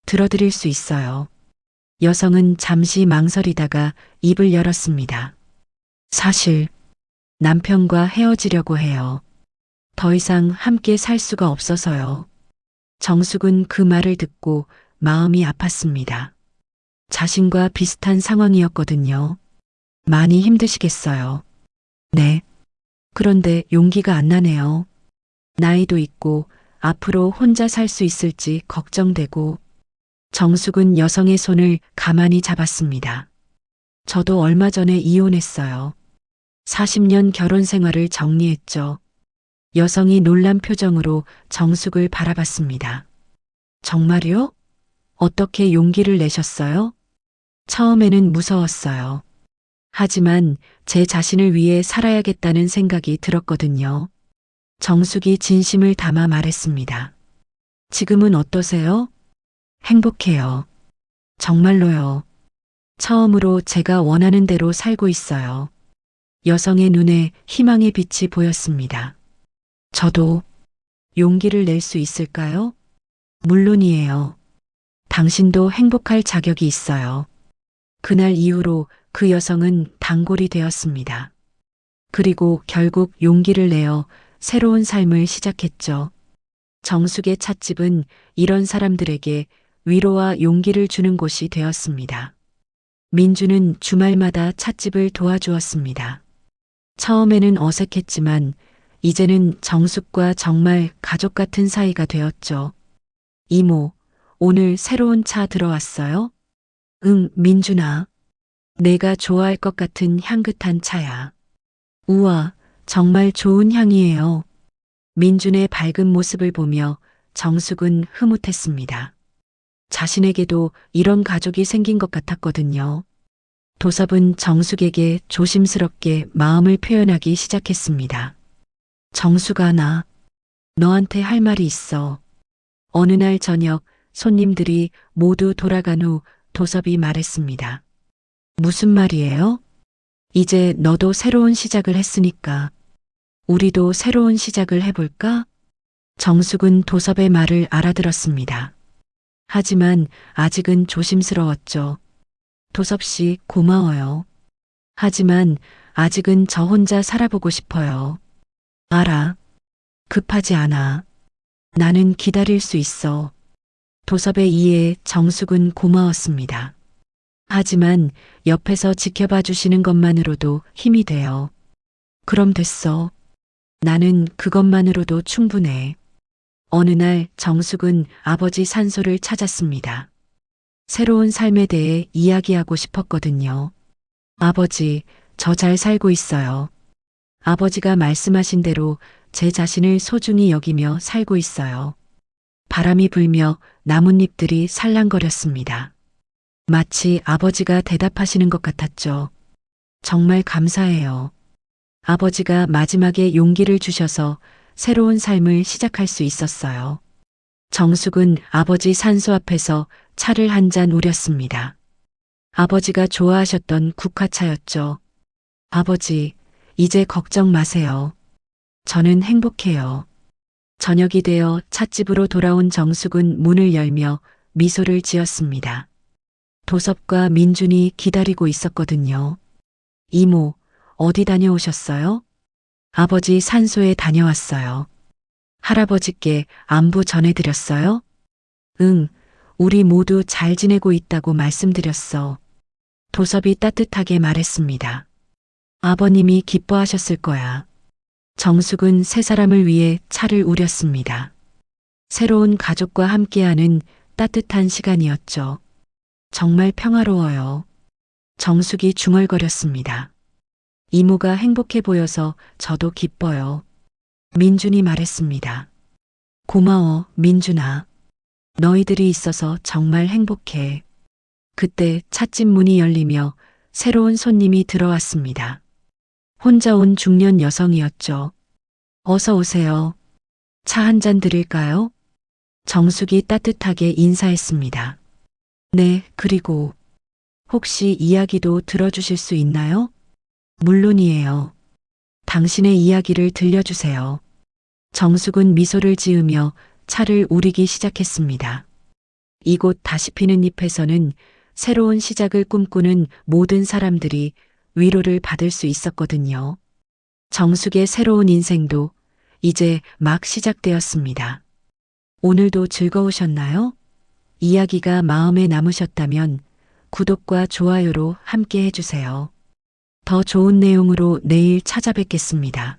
들어드릴 수 있어요. 여성은 잠시 망설이다가 입을 열었습니다. 사실 남편과 헤어지려고 해요. 더 이상 함께 살 수가 없어서요. 정숙은 그 말을 듣고 마음이 아팠습니다. 자신과 비슷한 상황이었거든요. 많이 힘드시겠어요. 네. 그런데 용기가 안 나네요. 나이도 있고 앞으로 혼자 살 수 있을지 걱정되고 정숙은 여성의 손을 가만히 잡았습니다. 저도 얼마 전에 이혼했어요. 40년 결혼 생활을 정리했죠. 여성이 놀란 표정으로 정숙을 바라봤습니다. 정말요? 어떻게 용기를 내셨어요? 처음에는 무서웠어요. 하지만 제 자신을 위해 살아야겠다는 생각이 들었거든요. 정숙이 진심을 담아 말했습니다. 지금은 어떠세요? 행복해요. 정말로요. 처음으로 제가 원하는 대로 살고 있어요. 여성의 눈에 희망의 빛이 보였습니다. 저도 용기를 낼 수 있을까요? 물론이에요. 당신도 행복할 자격이 있어요. 그날 이후로 그 여성은 단골이 되었습니다. 그리고 결국 용기를 내어 새로운 삶을 시작했죠. 정숙의 찻집은 이런 사람들에게 위로와 용기를 주는 곳이 되었습니다. 민주는 주말마다 찻집을 도와주었습니다. 처음에는 어색했지만 이제는 정숙과 정말 가족 같은 사이가 되었죠. 이모, 오늘 새로운 차 들어왔어요? 응, 민준아. 내가 좋아할 것 같은 향긋한 차야. 우와, 정말 좋은 향이에요. 민준의 밝은 모습을 보며 정숙은 흐뭇했습니다. 자신에게도 이런 가족이 생긴 것 같았거든요. 도섭은 정숙에게 조심스럽게 마음을 표현하기 시작했습니다. 정숙아, 나 너한테 할 말이 있어. 어느 날 저녁 손님들이 모두 돌아간 후 도섭이 말했습니다. 무슨 말이에요? 이제 너도 새로운 시작을 했으니까 우리도 새로운 시작을 해볼까? 정숙은 도섭의 말을 알아들었습니다. 하지만 아직은 조심스러웠죠. 도섭 씨, 고마워요. 하지만 아직은 저 혼자 살아보고 싶어요. 알아. 급하지 않아. 나는 기다릴 수 있어. 도섭의 이해에 정숙은 고마웠습니다. 하지만 옆에서 지켜봐 주시는 것만으로도 힘이 돼요. 그럼 됐어. 나는 그것만으로도 충분해. 어느 날 정숙은 아버지 산소를 찾았습니다. 새로운 삶에 대해 이야기하고 싶었거든요. 아버지, 저 잘 살고 있어요. 아버지가 말씀하신 대로 제 자신을 소중히 여기며 살고 있어요. 바람이 불며 나뭇잎들이 살랑거렸습니다. 마치 아버지가 대답하시는 것 같았죠. 정말 감사해요. 아버지가 마지막에 용기를 주셔서 새로운 삶을 시작할 수 있었어요. 정숙은 아버지 산소 앞에서 차를 한 잔 우렸습니다. 아버지가 좋아하셨던 국화차였죠. 아버지, 이제 걱정 마세요. 저는 행복해요. 저녁이 되어 찻집으로 돌아온 정숙은 문을 열며 미소를 지었습니다. 도섭과 민준이 기다리고 있었거든요. 이모, 어디 다녀오셨어요? 아버지 산소에 다녀왔어요. 할아버지께 안부 전해드렸어요? 응, 우리 모두 잘 지내고 있다고 말씀드렸어. 도섭이 따뜻하게 말했습니다. 아버님이 기뻐하셨을 거야. 정숙은 세 사람을 위해 차를 우렸습니다. 새로운 가족과 함께하는 따뜻한 시간이었죠. 정말 평화로워요. 정숙이 중얼거렸습니다. 이모가 행복해 보여서 저도 기뻐요. 민준이 말했습니다. 고마워, 민준아. 너희들이 있어서 정말 행복해. 그때 찻집 문이 열리며 새로운 손님이 들어왔습니다. 혼자 온 중년 여성이었죠. 어서 오세요. 차 한 잔 드릴까요? 정숙이 따뜻하게 인사했습니다. 네, 그리고 혹시 이야기도 들어주실 수 있나요? 물론이에요. 당신의 이야기를 들려주세요. 정숙은 미소를 지으며 차를 우리기 시작했습니다. 이곳 다시 피는 잎에서는 새로운 시작을 꿈꾸는 모든 사람들이 위로를 받을 수 있었거든요. 정숙의 새로운 인생도 이제 막 시작되었습니다. 오늘도 즐거우셨나요? 이야기가 마음에 남으셨다면 구독과 좋아요로 함께 해주세요. 더 좋은 내용으로 내일 찾아뵙겠습니다.